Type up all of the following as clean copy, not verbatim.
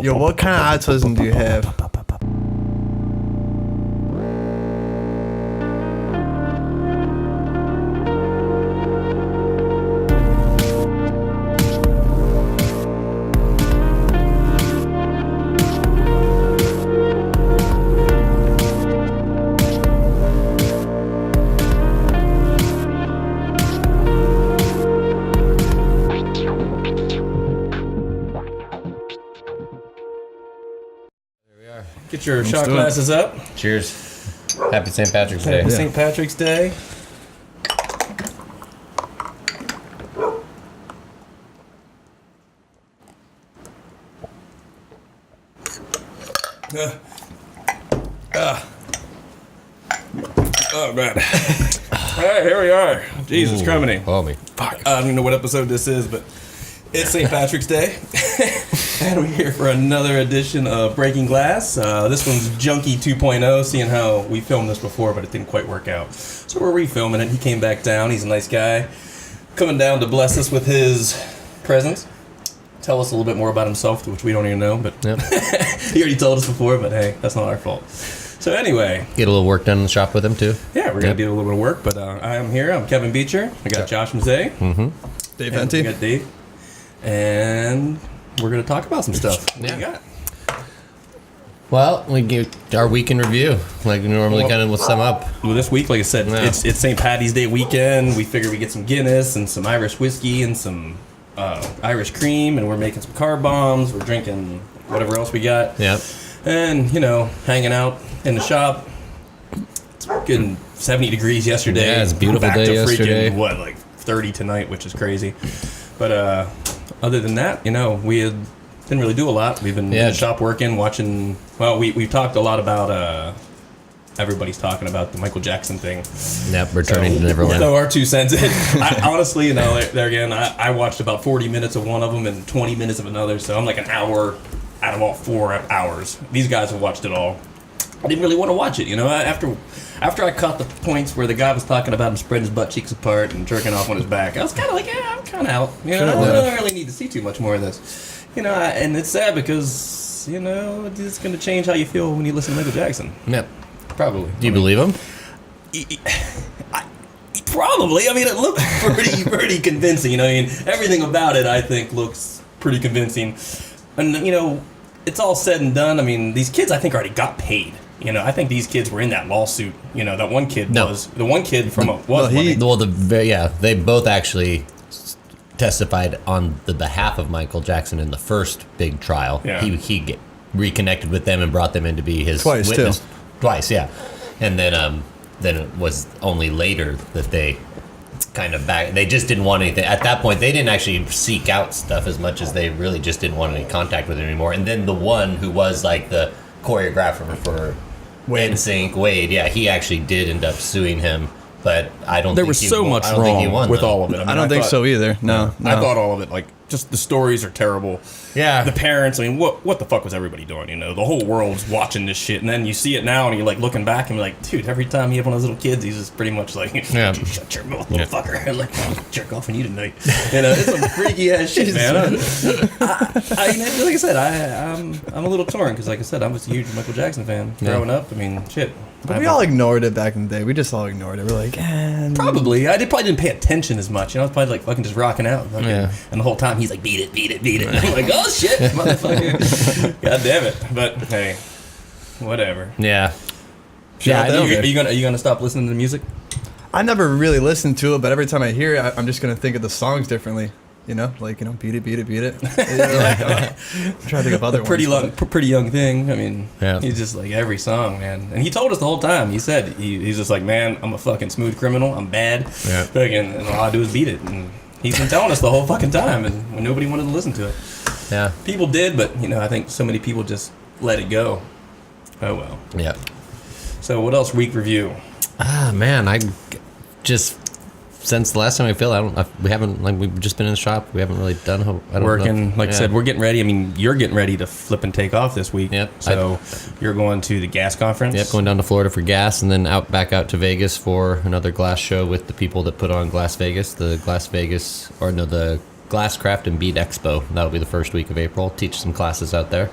Yo, what kind of autism do you have? Get your shot glasses up. Cheers. Happy St. Patrick's Day. Happy St. Patrick's Day. Oh, man. All right, here we are. Jesus criminy. Oh, me. Fuck. I don't even know what episode this is, but it's St. Patrick's Day. And we're here for another edition of Breaking Glass. This one's Junkie 2.0, seeing how we filmed this before, but it didn't quite work out. So we're refilming it. He came back down. He's a nice guy. Coming down to bless us with his presence. Tell us a little bit more about himself, which we don't even know, but Yep. he already told us before, but hey, that's not our fault. So anyway. Get a little work done in the shop with him, too. Yeah, we're going to do a little bit of work, but I am here. I'm Kevin Beecher. I got Josh Mazay. Mm-hmm. Dave And Henty. we got Dave. And we're going to talk about some stuff. What do you got? Well, we give our week in review, like we normally kind of will sum up. Well, this week, like I said, Yeah. it's St. Patty's Day weekend. We figure we get some Guinness and some Irish whiskey and some Irish cream, and we're making some car bombs. We're drinking whatever else we got. Yep. And, you know, hanging out in the shop. It's getting 70 degrees yesterday. Yeah, it's a beautiful Back day to yesterday. freaking, what, like 30 tonight, which is crazy. But other than that, you know, didn't really do a lot. We've been in the shop working, watching. Well, we've talked a lot about. Everybody's talking about the Michael Jackson thing. Yep, returning to Neverland. So our 2 cents in. I, honestly, you know, there again, I watched about 40 minutes of one of them and 20 minutes of another. So I'm like an hour out of all 4 hours. These guys have watched it all. I didn't really want to watch it, you know. After I caught the points where the guy was talking about him spreading his butt cheeks apart and jerking off on his back, I was kind of like, yeah, I'm kind of out. You know, I don't really need to see too much more of this. You know, and it's sad because, you know, it's going to change how you feel when you listen to Michael Jackson. Yep. Probably. Do you believe him? Probably. I mean, it looks pretty convincing. You know, I mean, everything about it, I think, looks pretty convincing. And, you know, it's all said and done. I mean, these kids, I think, already got paid. You know, I think these kids were in that lawsuit. You know, that one kid was. The one kid from they both actually testified on the behalf of Michael Jackson in the first big trial. Yeah. He reconnected with them and brought them in to be his Twice, witness. too. Twice, yeah. And then it was only later that they kind of back. They just didn't want anything. At that point, they didn't actually seek out stuff as much as they really just didn't want any contact with it anymore. And then the one who was like the choreographer for NSYNC, Wade, yeah, he actually did end up suing him. But I don't. There think was he so won. much I don't think he wrong won, with though. all of it. I don't think so either. No. I thought all of it, like, just the stories are terrible. Yeah. The parents, I mean, what the fuck was everybody doing? You know, the whole world's watching this shit, and then you see it now, and you're like looking back, and you're like, dude, every time you have one of those little kids, he's just pretty much like, shut your mouth, little fucker. I'm like, I'll jerk off on you tonight. You know, it's some freaky ass shit, man. Like I said, I'm a little torn, because like I said, I was a huge Michael Jackson fan growing up. I mean, shit. But we all ignored it back in the day. We just all ignored it. We're like, Probably. I probably didn't pay attention as much. You know, I was probably like fucking just rocking out. Fucking, Yeah. And the whole time he's like, beat it, beat it, beat it. And I'm like, oh shit, motherfucker. God damn it. But hey, whatever. Yeah. Are you gonna stop listening to music? I never really listened to it, but every time I hear it, I'm just going to think of the songs differently. You know, like, you know, beat it, beat it, beat it. Like, I'm trying to think of other ones. Pretty young thing. I mean, Yeah. he's just like every song, man. And he told us the whole time. He said he's just like, man, I'm a fucking smooth criminal. I'm bad. Yeah. And all I do is beat it. And he's been telling us the whole fucking time, and when nobody wanted to listen to it. Yeah. People did, but you know, I think so many people just let it go. Oh well. Yeah. So what else? Week review. Ah, man, I just since the last time I filmed, we haven't, like, we've just been in the shop. We haven't really done Working, like I said, we're getting ready. I mean, you're getting ready to flip and take off this week. Yep. So you're going to the gas conference. Yep, going down to Florida for gas, and then back out to Vegas for another glass show with the people that put on Glass Vegas, the Glasscraft and Bead Expo. That'll be the first week of April. Teach some classes out there.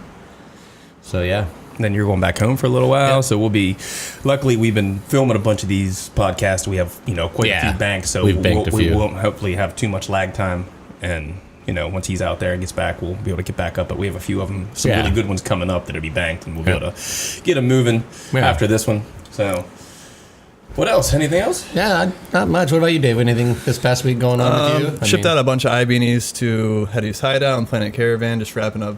So yeah. Then you're going back home for a little while, so we'll be. Luckily, we've been filming a bunch of these podcasts. We have quite a few banks, so we've banked a few. We won't hopefully have too much lag time. And once he's out there and gets back, we'll be able to get back up. But we have a few of them, some really good ones coming up that'll be banked, and we'll be able to get them moving after this one. So, what else? Anything else? Yeah, not much. What about you, Dave? Anything this past week going on with you? Shipped out a bunch of Beanies to Hetty's Hideout and Planet Caravan, just wrapping up.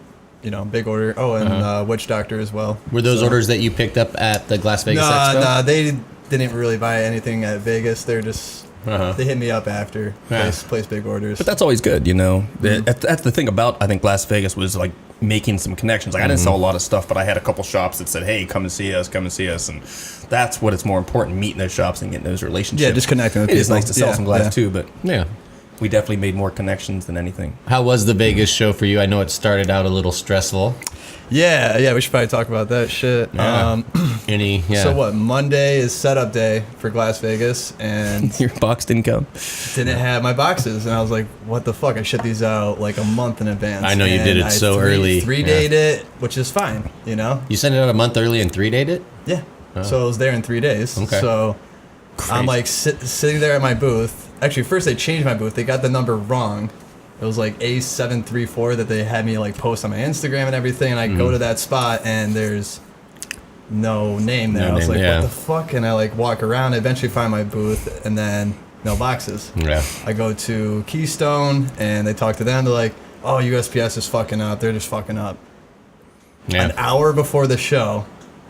Big order. Oh, and Witch Doctor as well. Were those orders that you picked up at the Las Vegas Expo? Nah, they didn't really buy anything at Vegas. They're just, they hit me up after, place big orders. But that's always good, That's the thing about, I think, Las Vegas was, like, making some connections. Like, I didn't sell a lot of stuff, but I had a couple shops that said, hey, come and see us. And that's what it's more important, meeting those shops and getting those relationships. Yeah, just connecting with people. It is nice to sell some glass, too, but... Yeah. We definitely made more connections than anything. How was the Vegas show for you? I know it started out a little stressful. Yeah, we should probably talk about that shit. Yeah. So what? Monday is setup day for Glass Vegas, and your box didn't come. Didn't have my boxes, and I was like, "What the fuck?" I shipped these out like a month in advance. I know you did it so early. 3-dayed it, which is fine, You sent it out a month early and 3-dayed it. Yeah. So it was there in 3 days. Okay. So Crazy. I'm like sitting there at my booth. Actually, first they changed my booth. They got the number wrong. It was like A734 that they had me like post on my Instagram and everything. And I go to that spot and there's no name there. I was like, what the fuck? And I like walk around, eventually find my booth, and then no boxes. Yeah. I go to Keystone and they talk to them. They're like, oh, USPS is fucking up. They're just fucking up. Yeah. An hour before the show.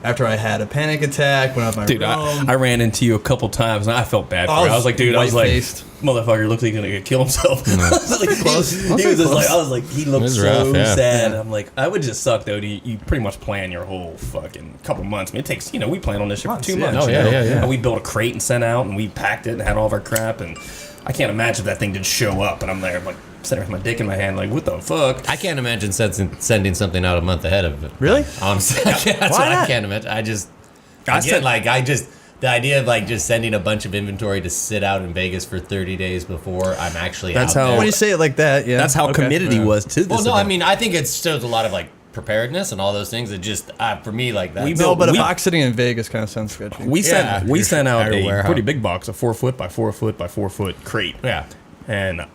After I had a panic attack, went out my room. I ran into you a couple times and I felt bad for you. I was like, motherfucker looks like he's gonna kill himself. I was like, he looked so sad. I'm like, I would just suck though. You pretty much plan your whole fucking couple months. I mean, it takes, we planned on this shit for 2 months. And we built a crate and sent out, and we packed it and had all of our crap. And I can't imagine if that thing didn't show up. And I'm there, like, sitting with my dick in my hand, like, what the fuck? I can't imagine sending something out a month ahead of it. Really? Honestly, that's what I can't imagine. The idea of like just sending a bunch of inventory to sit out in Vegas for 30 days before I'm actually out there. When you say it like that, That's how committed he was to this. Well, no, event. I mean, I think it shows a lot of like preparedness and all those things. It just for me like that. But a box sitting in Vegas kind of sounds sketchy. We sent out a pretty big box, a 4 foot by 4 foot by 4 foot crate. Yeah, and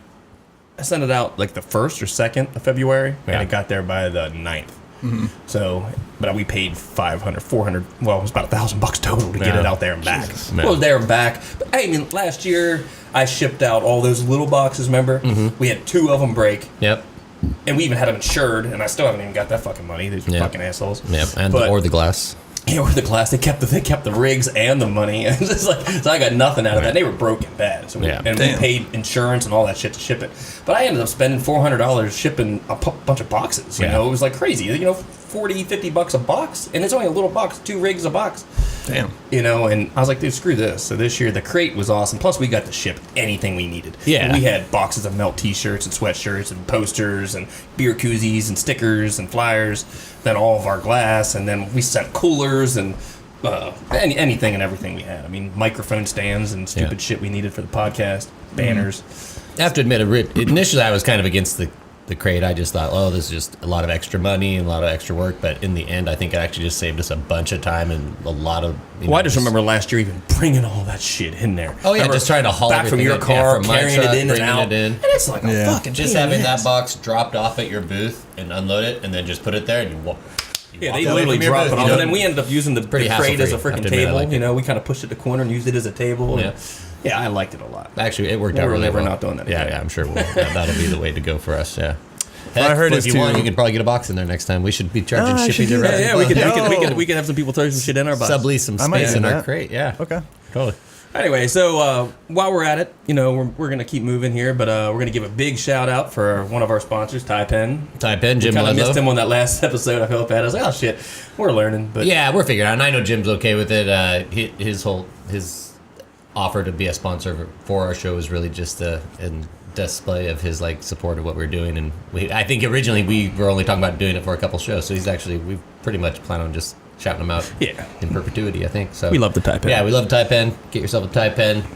I sent it out like the 1st or 2nd of February, and it got there by the 9th. Mm-hmm. So, but we paid $500, $400. Well, it was about $1,000 total to get it out there and back. Well, it was there and back. But I mean, last year I shipped out all those little boxes. Remember, we had 2 of them break. Yep. And we even had them insured, and I still haven't even got that fucking money. These are fucking assholes. Yep. Or the glass. Yeah, or the glass. They kept the rigs and the money. And it's like, so I got nothing out of that. They were broken bad. So we paid insurance and all that shit to ship it. But I ended up spending $400 shipping a bunch of boxes. You know, it was like crazy. $40, $50 a box, and it's only a little box, 2 rigs a box. Damn. And I was like, dude, screw this. So this year the crate was awesome. Plus we got to ship anything we needed. Yeah. And we had boxes of melt t-shirts and sweatshirts and posters and beer koozies and stickers and flyers. Then all of our glass, and then we sent coolers and anything and everything we had. I mean, microphone stands and stupid shit we needed for the podcast, banners. I have to admit, initially I was kind of against the crate. I just thought, oh, this is just a lot of extra money and a lot of extra work. But in the end, I think it actually just saved us a bunch of time and a lot of. I just remember last year even bringing all that shit in there. Oh yeah, just trying to haul back from your car, carrying it in and out, and it's like a fucking just having that box dropped off at your booth and unload it, and then just put it there and you walk. Yeah, they literally drop it off, and then we ended up using the crate as a freaking table. We kind of pushed it to the corner and used it as a table. Yeah, I liked it a lot. Actually, it worked out really well. We're not doing that again. Yeah, I'm sure that'll be the way to go for us. Yeah. Heck, I heard if you want, you could probably get a box in there next time. We should be charging shipping directly. Yeah, we could have some people throw some shit in our box. Sublease some space in our crate. Yeah. Okay. Totally. Anyway, so while we're at it, we're gonna keep moving here, but we're gonna give a big shout out for one of our sponsors, TypeIn. TypeIn, Jim. Kind of missed him on that last episode. I felt bad. I was like, oh shit, we're learning. But yeah, we're figuring out. And I know Jim's okay with it. His offer to be a sponsor for our show is really just a display of his support of what we're doing. And I think originally we were only talking about doing it for a couple shows. So we pretty much plan on just shouting them out in perpetuity, I think. So we love the TypeIn. Yeah, we love TypeIn. Get yourself a TypeIn.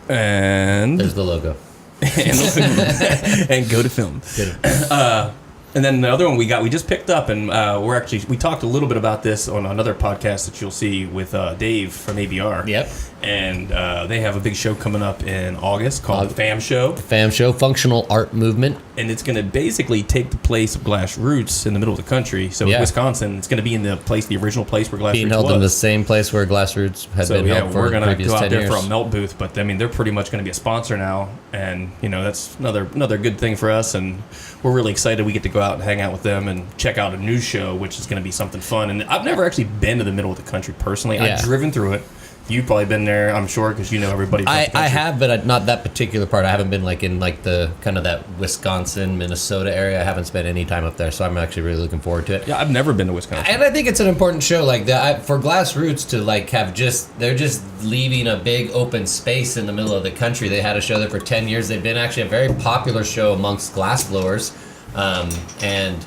And there's the logo. and go to film. And then the other one we just picked up, and we talked a little bit about this on another podcast that you'll see with Dave from ABR. Yep. And they have a big show coming up in August called the FAM Show. FAM Show, Functional Art Movement. And it's going to basically take the place of Glass Roots in the middle of the country. So Wisconsin, it's going to be in the original place where Glass Roots was. Being held in the same place where Glass Roots had been held for we're going to go out there for a melt booth. But, I mean, they're pretty much going to be a sponsor now. And, that's another good thing for us. And we're really excited we get to go out and hang out with them and check out a new show, which is going to be something fun. And I've never actually been to the middle of the country personally. Yeah. I've driven through it. You've probably been there, I'm sure, because you know everybody. I have, but not that particular part. I haven't been in the kind of that Wisconsin, Minnesota area. I haven't spent any time up there, so I'm actually really looking forward to it. Yeah, I've never been to Wisconsin, and I think it's an important show like that for Glass Roots to they're just leaving a big open space in the middle of the country. They had a show there for 10 years. They've been actually a very popular show amongst glass blowers, and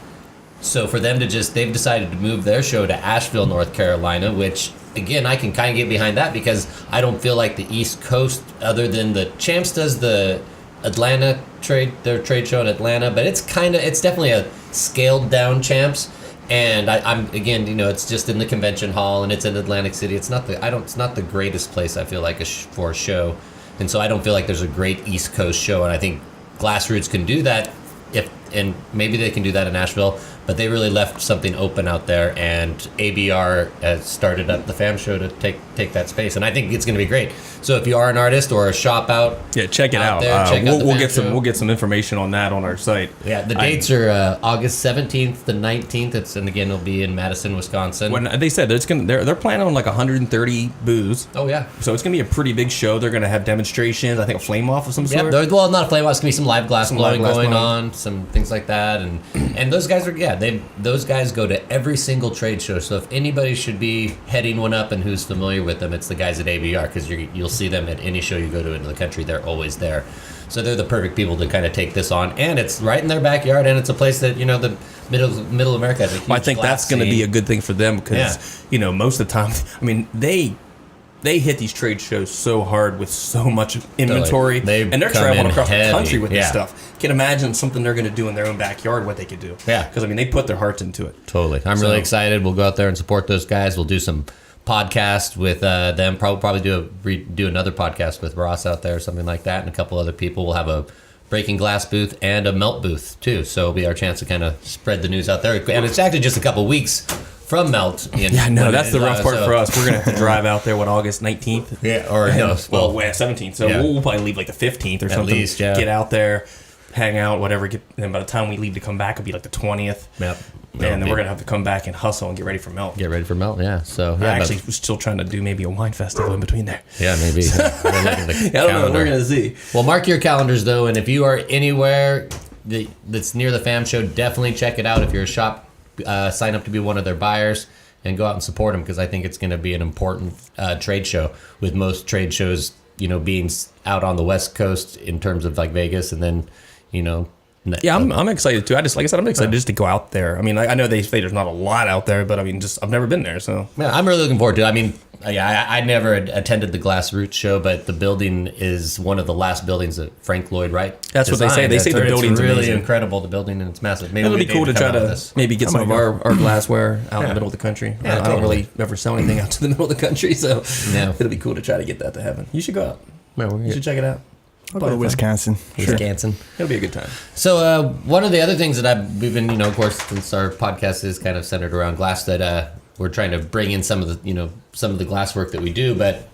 so for them they've decided to move their show to Asheville, North Carolina, which. Again, I can kind of get behind that because I don't feel like the East Coast, other than the Champs does the Atlanta their trade show in Atlanta, but it's definitely a scaled down Champs. And I'm again, it's just in the convention hall and it's in Atlantic City. It's not the greatest place I feel like for a show, and so I don't feel like there's a great East Coast show. And I think Glass Roots can do that and maybe they can do that in Nashville. But they really left something open out there, and ABR has started up the FAM Show to take that space, and I think it's going to be great. So if you are an artist or a shop check it out. We'll get some information on that on our site. Yeah, the dates are August 17th to 19th. And again, it'll be in Madison, Wisconsin. When they said they're planning on 130 booths. Oh yeah. So it's going to be a pretty big show. They're going to have demonstrations. I think a flame off of some sort. Yeah, well, not a flame off. It's going to be some live glass blowing going on, some things like that, and those guys are those guys go to every single trade show. So if anybody should be heading one up and who's familiar with them, it's the guys at ABR, because you'll see them at any show you go to in the country. They're always there. So they're the perfect people to kind of take this on, and it's right in their backyard, and it's a place that the middle America has a huge I think that's going to be a good thing for them because most of the time, I mean they hit these trade shows so hard with so much inventory, and they're traveling across the country with this stuff. Can imagine something they're going to do in their own backyard, what they could do. Yeah. Because, they put their hearts into it. Totally. I'm really excited. We'll go out there and support those guys. We'll do some podcast with them. Probably do another podcast with Ross out there, something like that, and a couple other people. We'll have a breaking glass booth and a melt booth, too. So it'll be our chance to kind of spread the news out there. And it's actually just a couple weeks from melt. That's the rough part for us. We're going to have to drive out there, August 19th? Yeah, or no. Well, 17th. So we'll probably leave the 15th or something. At least, yeah. Get out there, hang out, whatever. And by the time we leave to come back, it'll be the 20th. Yep. And then we're going to have to come back and hustle and get ready for melt. Yeah. So I actually was still trying to do maybe a wine festival in between there. Yeah, maybe. I don't know. We're going to see. Well, mark your calendars, though, and if you are anywhere that's near the FAM Show, definitely check it out. If you're a shop, sign up to be one of their buyers and go out and support them, because I think it's going to be an important trade show, with most trade shows, being out on the West Coast in terms of Vegas, and then, Yeah, I'm excited too. Like I said, I'm excited just to go out there. I know they say there's not a lot out there, but I've never been there, so. Yeah, I'm really looking forward to it. I never attended the Glass Roots show, but the building is one of the last buildings that Frank Lloyd Wright That's designed. What they say. They say the building's really amazing. Incredible, the building, and it's massive. Maybe it'll be cool to try to maybe get some of our glassware out in the middle of the country. Yeah, I don't really ever sell anything out to the middle of the country, so it'll be cool to try to get that to happen. You should go out. You should check it out. I'll go to Wisconsin. Wisconsin. It'll be a good time. So one of the other things that we've been, of course, since our podcast is kind of centered around glass, that we're trying to bring in some of the glass work that we do. But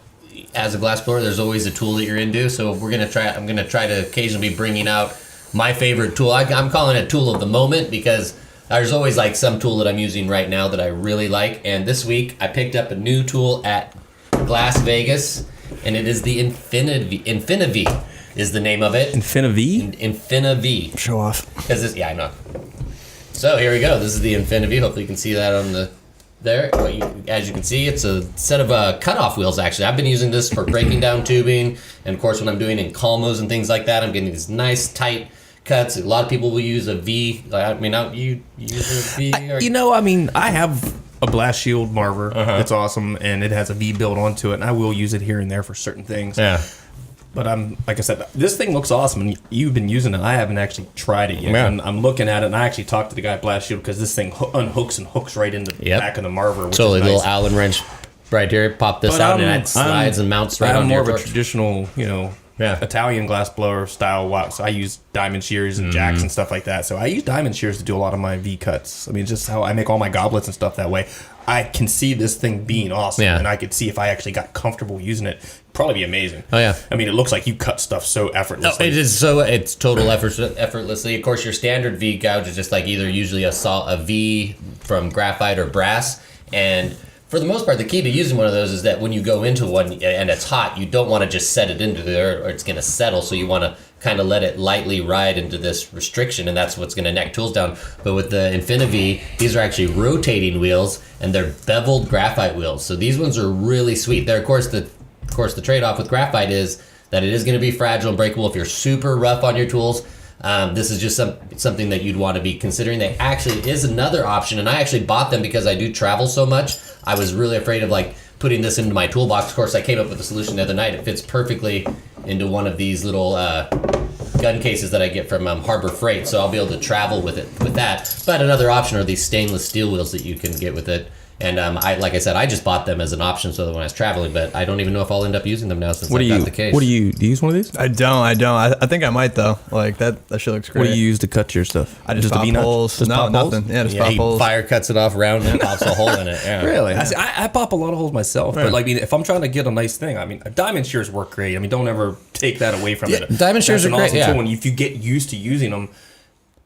as a glass blower, there's always a tool that you're into. So I'm gonna try to occasionally be bringing out my favorite tool. I'm calling it tool of the moment, because there's always some tool that I'm using right now that I really like. And this week I picked up a new tool at Glass Vegas, and it is the Infiniv. Is the name of it. Infiniv. Show off. I know. So here we go. This is the Infiniv. Hopefully you can see that on there. As you can see, it's a set of cutoff wheels, actually. I've been using this for breaking down tubing, and of course when I'm doing in calmos and things like that, I'm getting these nice tight cuts. A lot of people will use a V. You use a V? I have a blast shield Marver. It's awesome, and it has a V built onto it, and I will use it here and there for certain things. Yeah. But like I said, this thing looks awesome, and you've been using it. I haven't actually tried it yet. Yeah. And I'm looking at it, and I actually talked to the guy at Blast Shield because this thing unhooks and hooks right in the back of the Marver. Which Totally, is nice. little Allen wrench right here. Pop this out, and it slides and mounts right on I'm your more of a torch. traditional, Italian glass blower style wax. So I use diamond shears and jacks and stuff like that. So I use diamond shears to do a lot of my V cuts. I mean, just how I make all my goblets and stuff that way. I can see this thing being awesome, and I could see if I actually got comfortable using it, probably be amazing. Oh yeah, I mean, it looks like you cut stuff so effortlessly. No, it is it's total effortlessly. Of course, your standard V gouge is just like either usually a V from graphite or brass, and for the most part, the key to using one of those is that when you go into one and it's hot, you don't want to just set it into there or it's going to settle. So you want to kind of let it lightly ride into this restriction, and that's what's going to neck tools down. But with the Infiniv, these are actually rotating wheels, and they're beveled graphite wheels. So these ones are really sweet. They're, of course, the trade-off with graphite is that it is going to be fragile and breakable if you're super rough on your tools. This is just something that you'd want to be considering. There actually is another option, and I actually bought them because I do travel so much. I was really afraid of putting this into my toolbox. Of course, I came up with a solution the other night. It fits perfectly into one of these little gun cases that I get from Harbor Freight, so I'll be able to travel with it with that. But another option are these stainless steel wheels that you can get with it. And like I said, I just bought them as an option so that when I was traveling, but I don't even know if I'll end up using them now since I've got the case. Do you use one of these? I don't. I think I might though. Like that shit looks great. What do you use to cut your stuff? I just pop holes. No, nothing. Yeah, just pop He holes. fire cuts it off round and pops a hole in it. Yeah. Really? I pop a lot of holes myself, but if I'm trying to get a nice thing, I mean, diamond shears work great. I mean, don't ever take that away from it. Diamond shears are great. Awesome Yeah. tool, and if you get used to using them,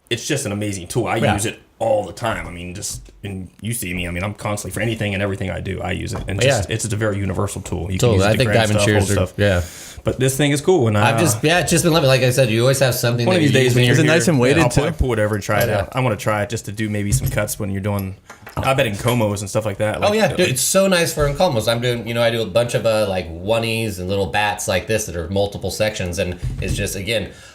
it's just an amazing tool. I use it all the time. I mean, and you see me. I mean, I'm constantly for anything and everything I do, I use it, and it's just a very universal tool. You can use it I to think grab diamond stuff, shears hold are stuff. But this thing is cool, and it's just been lovely. Like I said, you always have something. One of these days when you're Is it nice and weighted I'll too? probably pull whatever and try it out. I want to try it just to do maybe some cuts when you're doing. I bet in comos and stuff like that. Dude, it's so nice for encomos. I'm doing, I do a bunch of oneies and little bats like this that are multiple sections, and it's just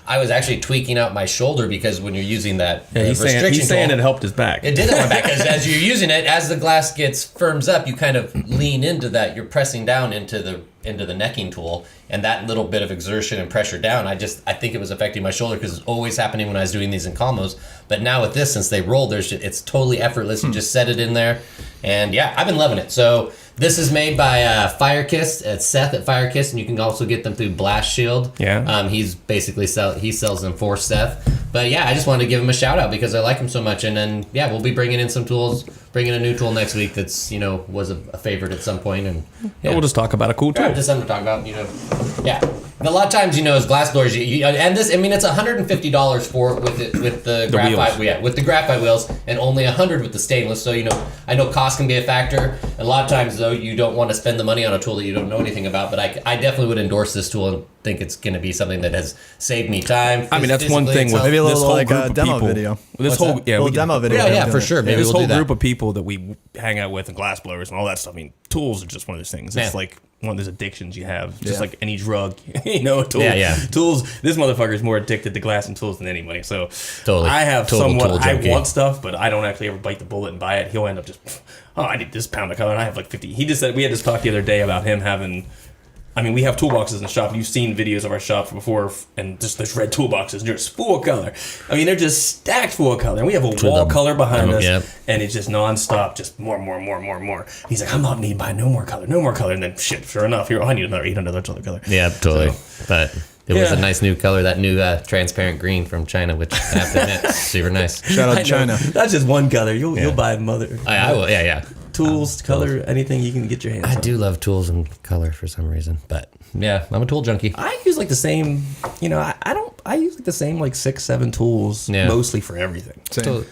I was actually tweaking out my shoulder because when you're using that he's saying it helped his back. It did help my back because as you're using it, as the glass firms up, you kind of lean into that. You're pressing down into the necking tool, and that little bit of exertion and pressure down, I think it was affecting my shoulder because it's always happening when I was doing these encomos. But now with this, since they roll, it's totally effortless. You just set it in there, and I've been loving it. So this is made by Firekiss. It's Seth at Firekiss, and you can also get them through Blast Shield. Yeah. He's basically he sells them for Seth. But I just wanted to give him a shout out because I like him so much. And then we'll be bringing in some tools, bringing a new tool next week that's was a favorite at some point. And we'll just talk about a cool tool. Just something to talk about. And a lot of times, as glass blowers, and this, it's $150 with the graphite, with the graphite wheels, and only $100 with the stainless. So I know cost can be a factor. And a lot of times, though, you don't want to spend the money on a tool that you don't know anything about. But I definitely would endorse this tool and think it's going to be something that has saved me time. I mean, that's one thing with maybe a this little whole like group a of demo people. video. This whole demo video. Yeah, for sure. Maybe this we'll whole do that. group of people that we hang out with and glass blowers and all that stuff. I mean, tools are just one of those things. It's like one of those addictions you have, just like any drug. Tools. Tools. This motherfucker is more addicted to glass and tools than anybody. So totally. I have Total somewhat. tool I junkie. want stuff, but I don't actually ever bite the bullet and buy it. He'll end up just, I need this pound of color, and I have like 50. He just said we had this talk the other day about him having. I mean, we have toolboxes in the shop. You've seen videos of our shop before, and just there's red toolboxes, and they're just full of color. I mean, they're just stacked full of color. And we have a wall color behind us, and it's just nonstop, just more. He's like, I'm not need to buy no more color. And then, sure enough, I need another $800 color. Yeah, totally. But it was a nice new color, that new transparent green from China, which I have to admit, super nice. Shout out to China. That's just one color. You'll buy mother. I will, Tools, color, anything you can get your hands on. I do love tools and color for some reason, but I'm a tool junkie. I use like the same, I use like the same 6-7 tools mostly for everything.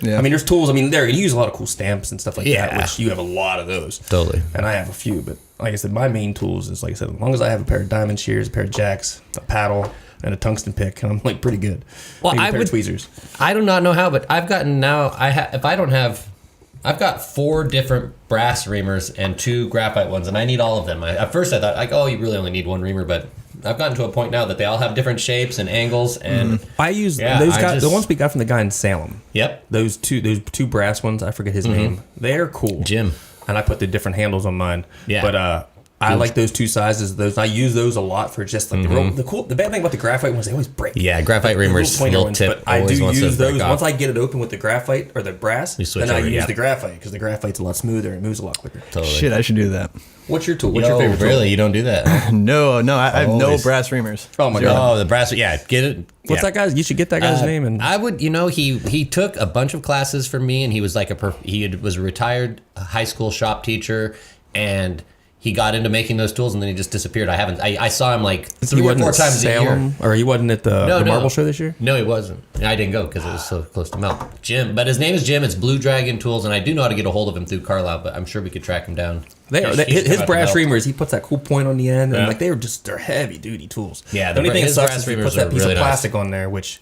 Yeah. I mean, there's tools. I mean, you use a lot of cool stamps and stuff like that, which you have a lot of those. Totally. And I have a few, but like I said, my main tools is, like I said, as long as I have a pair of diamond shears, a pair of jacks, a paddle, and a tungsten pick, and I'm pretty good. Well, Maybe a pair of tweezers. I do not know how, but I've gotten now, I've got 4 different brass reamers and 2 graphite ones, and I need all of them. At first I thought, you really only need 1 reamer, but I've gotten to a point now that they all have different shapes and angles, and I use those guys. The ones we got from the guy in Salem. Yep. Those two brass ones. I forget his name. They're cool. Jim. And I put the different handles on mine. Yeah. But I like those two sizes. Those I use those a lot for just like the bad thing about the graphite ones, they always break. Yeah, graphite reamers little tip. But I do use those off. once I get it open with the graphite or the brass. Then I use over, the graphite because the graphite's a lot smoother and moves a lot quicker. Totally. Shit, I should do that. What's your tool? What's your favorite tool? Really, you don't do that? No, I have no brass reamers. Oh my god! Oh, the brass. Yeah, get it. What's that guy's? You should get that guy's name. And I would. He took a bunch of classes from me, and he was like was a retired high school shop teacher, and he got into making those tools, and then he just disappeared. I saw him like 3 or 4 times a year. Or he wasn't at the Marble Show this year? No, he wasn't. I didn't go because it was so close to melt. Jim, but his name is Jim. It's Blue Dragon Tools, and I do know how to get a hold of him through Carlisle, but I'm sure we could track him down. His brass reamers, he puts that cool point on the end, and like they're heavy duty tools. Yeah, the only thing that sucks is he puts that piece of really plastic on there, which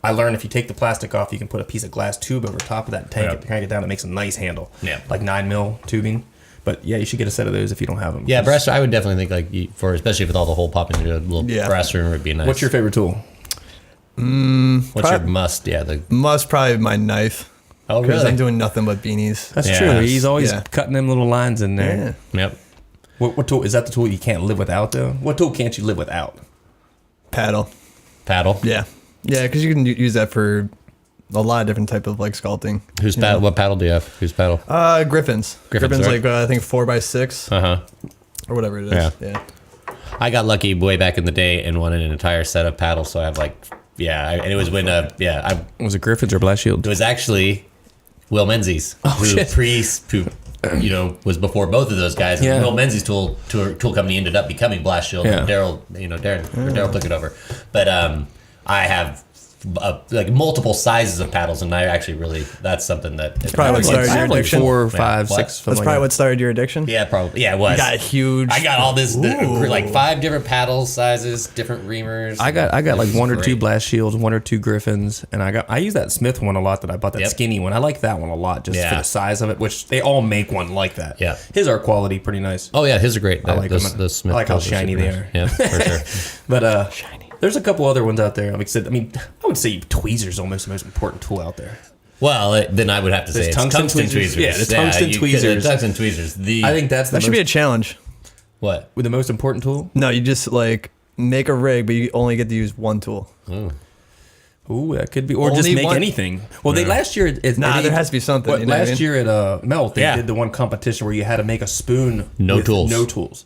I learned if you take the plastic off, you can put a piece of glass tube over top of that and crank it down. It makes a nice handle. Yeah, like 9mm tubing. But yeah, you should get a set of those if you don't have them. Yeah, brass. I would definitely think especially with all the hole popping, a little brass reamer would be nice. What's your favorite tool? What's your must? Yeah, the must probably my knife. Oh, really? Because I'm doing nothing but beanies. That's true. He's always cutting them little lines in there. Yeah. Yep. What tool is that? The tool you can't live without, though. What tool can't you live without? Paddle. Yeah. Yeah, because you can use that for a lot of different type of like sculpting. Whose paddle? What paddle do you have? Whose paddle? Griffins. Griffins right? like I think 4x6. Or whatever it is. Yeah. I got lucky way back in the day and won an entire set of paddles. So I have and it was when was it Griffins or Blast Shield? It was actually Will Menzies, who was before both of those guys. And Will Menzies' tool company ended up becoming Blast Shield. And Daryl took it over. But I have multiple sizes of paddles, and I actually that's something that it's probably what started your addiction. 4, 5, 6. That's probably what started your addiction. Yeah, probably. Yeah, it was. You got huge. I got all this 5 different paddle sizes, different reamers. I got like 1 or 2 Blast Shields, 1 or 2 Griffins, and I use that Smith one a lot. That I bought that skinny one. I like that one a lot just for the size of it. Which they all make one like that. Yeah, his are quality pretty nice. Oh yeah, his are great. I like those Smith. I like how shiny they are. Yeah, for sure. But shiny. There's a couple other ones out there. I would say tweezers almost the most important tool out there. Well, then I would have to say it's tungsten tweezers. Yeah, the tungsten tweezers. The tungsten tweezers. I think that should be a challenge. What? With the most important tool? No, you just make a rig, but you only get to use one tool. Ooh, that could be, or only just make anything. Well, last year there has to be something. Last year at Melt, they did the one competition where you had to make a spoon no tools.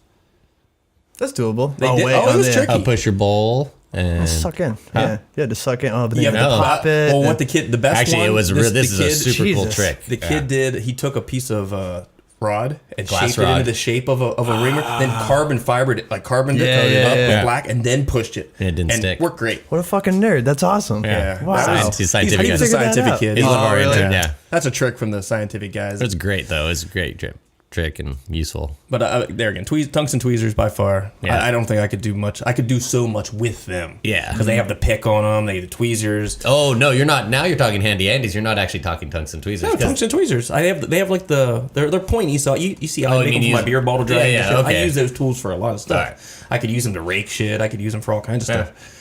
That's doable. It was tricky. I'll push your bowl. And suck in. Yeah, just suck in. Oh, but you have to pop it. Well, what the best actually, one, it was this is a super cool trick. The kid did. He took a piece of rod and shaped it into the shape of a reamer, then carbon fibered it, carbon coated it up with black, and then pushed it. And it didn't stick. Worked great. What a fucking nerd. That's awesome. Yeah. Wow. He's scientific. He's a scientific kid. He's one of our interns. Yeah. That's a trick from the scientific guys. It's great though. It's a great trick and useful. But there again, tungsten tweezers by far. Yeah. I don't think I could do much. I could do so much with them. Yeah, because they have the pick on them. They have the tweezers. Oh no, you're not. Now you're talking handy andies. You're not actually talking tungsten tweezers. No, tungsten tweezers. They have like they're pointy. So you see how I make them for my beer bottle drying. Yeah, okay. I use those tools for a lot of stuff. Right. I could use them to rake shit. I could use them for all kinds of stuff.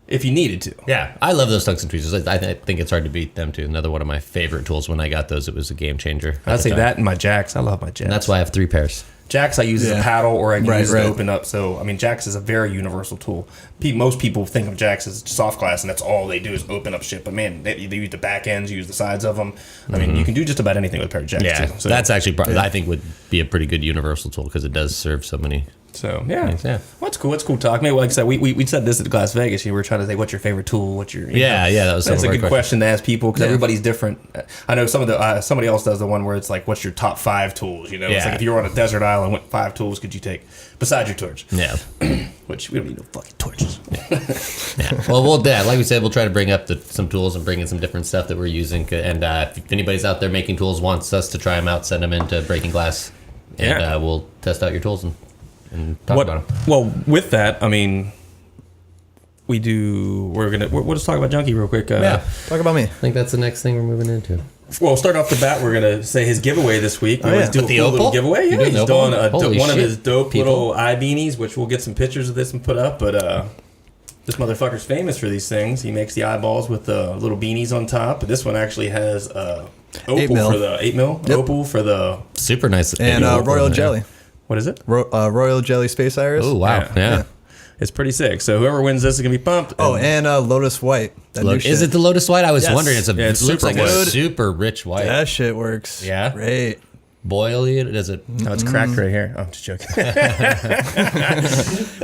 If you needed to. Yeah, I love those tungsten tweezers. I think it's hard to beat them too. Another one of my favorite tools. When I got those, it was a game changer. I'd say that and my jacks. I love my jacks. And that's why I have 3 pairs. Jacks I use as a paddle, or I can use it to open up. So, jacks is a very universal tool. Most people think of jacks as soft glass, and that's all they do is open up shit. But man, they use the back ends, use the sides of them. You can do just about anything with a pair of jacks. Yeah, too. So, that's actually, I think, would be a pretty good universal tool because it does serve so many. So things, well, that's cool. That's cool talk. Maybe like I said, we said this at Las Vegas. We were trying to say, what's your favorite tool? What's your that was that's a good question to ask people because everybody's different. I know some of the somebody else does the one where it's like, what's your top 5 tools? It's like if you were on a desert island, what 5 tools could you take besides your torch? Yeah, which we don't need no fucking torches. Well, like we said, we'll try to bring up some tools and bring in some different stuff that we're using. And if anybody's out there making tools wants us to try them out, send them into Breaking Glass, and we'll test out your tools and talk about them. Well, with that, we'll just talk about Junky real quick. Talk about me. I think that's the next thing we're moving into. Well, start off the bat. We're gonna say his giveaway this week. We always do a cool little giveaway. Yeah, he's doing one of his dope little eye beanies, which we'll get some pictures of this and put up. But this motherfucker's famous for these things. He makes the eyeballs with the little beanies on top. But this one actually has opal for the 8 mil. Opal for the super nice and royal jelly. What is it? Royal Jelly Space Iris. Oh, wow. Yeah. It's pretty sick. So whoever wins this is going to be pumped. Oh, and Lotus White. That new shit. Is it the Lotus White? I was Yes. wondering. It it's looks super like a good. super rich white. That shit works. Yeah? Great. Boil it? Does it? No, it's cracked right here. Oh, I'm just joking.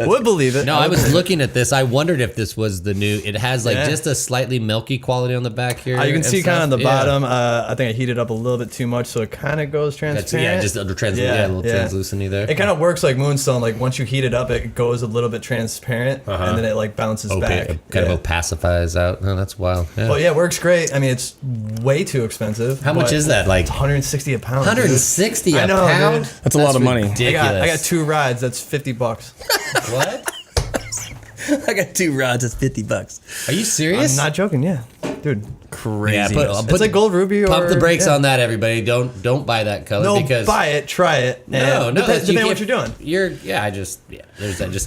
Would believe it. No, I was looking at this. I wondered if this was the new. It has like Yeah. just a slightly milky quality on the back here. You can and see kind of on the stuff. Yeah. bottom. I think I heated up a little bit too much, so it kind of goes That's, transparent. just under a little translucent there. It kind of works like Moonstone. Like once you heat it up, it goes a little bit transparent, and then it like bounces back. It kind of opacifies out. Oh, that's wild. Yeah. Well, yeah, it works great. I mean, it's way too expensive. How much but is that? Like it's 160 a pound. 160 dude. a I know, pound? dude. That's a lot of money. Ridiculous. I got 2 rides. That's $50. What? I got 2 rods. It's $50. Are you serious? I'm not joking. Yeah, dude. Crazy. Yeah, It's like gold ruby. Pump the brakes yeah. on that, everybody. Don't buy that color No, because buy it, try it. no, depending on what you're doing. I just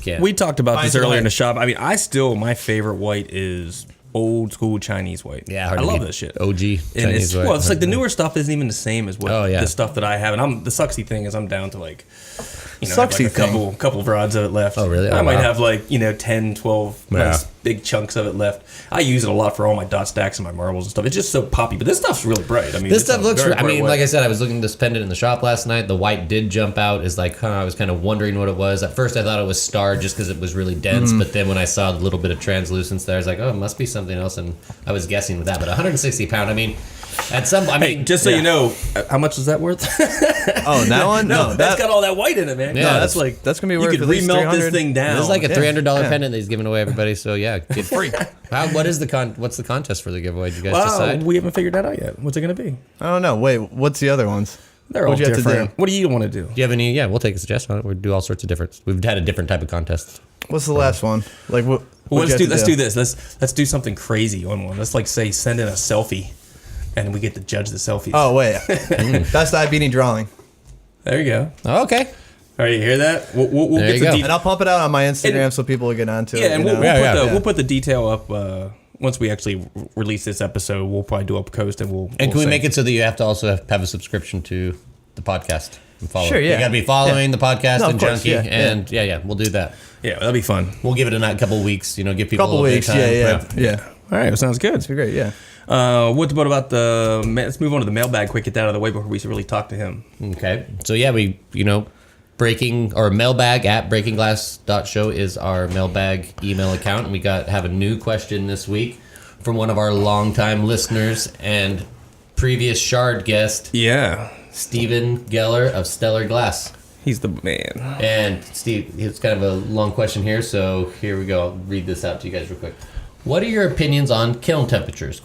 can't. We talked about this Mine's earlier in the white. shop. I mean, my favorite white is old school Chinese white. Yeah, I hard to love beat. this shit. OG And Chinese white. it's like the newer stuff isn't even the same as what the stuff that I have. And the sucksy thing is I'm down to like, have like Sucksy a thing. couple of rods of it left. Oh, really? I Oh, might wow. have like 10, 12 nice big chunks of it left. I use it a lot for all my dot stacks and my marbles and stuff. It's just so poppy, but this stuff's really bright. I mean, This it's stuff a looks. very I bright mean, white. like I said, I was looking to spend it in the shop last night. The white did jump out. Is like, I was kind of wondering what it was. At first, I thought it was starred just because it was really dense. But then when I saw a little bit of translucence there, I was like, oh, it must be something else. And I was guessing with that. But 160 pound. I mean, at some. I mean, Hey, just so you know, how much is that worth? Oh, that one? No, that's got all that white in it, man. Yeah, No, that's like that's gonna be you worth could at least remelt this 300. thing down. this is like a $300 yeah. pendant that he's giving away everybody. So yeah, get free. What is what's the contest for the giveaway? Did you guys decide? We haven't figured that out yet. What's it going to be? I don't know. Wait, what's the other ones? They're all What'd you have to different. do? What do you want to do? Do you have any? Yeah, we'll take a suggestion on it. We'll do all sorts of different. We've had a different type of contest. What's the last one? Like what? Well, what'd you let's have do to this. Let's do something crazy on one. Let's like say send in a selfie, and we get to judge the selfies. Oh wait, that's the Beanie drawing, there you go. Oh, okay. All right, you hear that? We'll There get you the go. detail. and I'll pump it out on my Instagram And- so people will get onto it. Yeah, and you we'll, know? we'll put the detail up once we actually release this episode. We'll probably do a post and we'll. And can we say- make it so that you have to also have a subscription to the podcast and follow? Sure, yeah. You got to be following Yeah. the podcast No, of and course, Junky, yeah, and yeah, we'll do that. Yeah, that'd be fun. We'll give it a couple weeks. Give people Couple a little weeks, bit of time. yeah. All right, that sounds good. It'd be great, yeah. What about the? Let's move on to the mailbag. Quick, get that out of the way before we really talk to him. Okay. So yeah, breaking or mailbag at breakingglass.show is our mailbag email account, and we have a new question this week from one of our longtime listeners and previous Shard guest, Yeah, Steven Geller of Stellar Glass. he's the man. And Steve, it's kind of a long question here, so here we go. I'll read this out to you guys real quick. What are your opinions on kiln temperatures? ?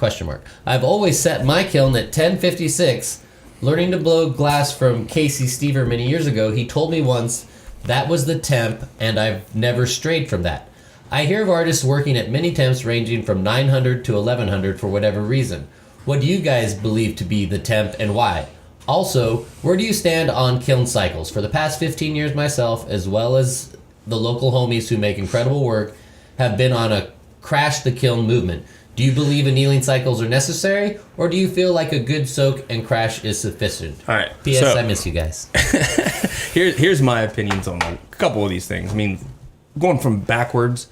I've always set my kiln at 1056. Learning to blow glass from Casey Stever many years ago, he told me once that was the temp, and I've never strayed from that. I hear of artists working at many temps ranging from 900 to 1100 for whatever reason. What do you guys believe to be the temp and why? Also, where do you stand on Kiln Cycles? For the past 15 years myself, as well as the local homies who make incredible work, have been on a crash the kiln movement. Do you believe annealing cycles are necessary, or do you feel like a good soak and crash is sufficient? All right. P.S. so- I miss you guys. Here's my opinions on a couple of these things. I mean, going from backwards,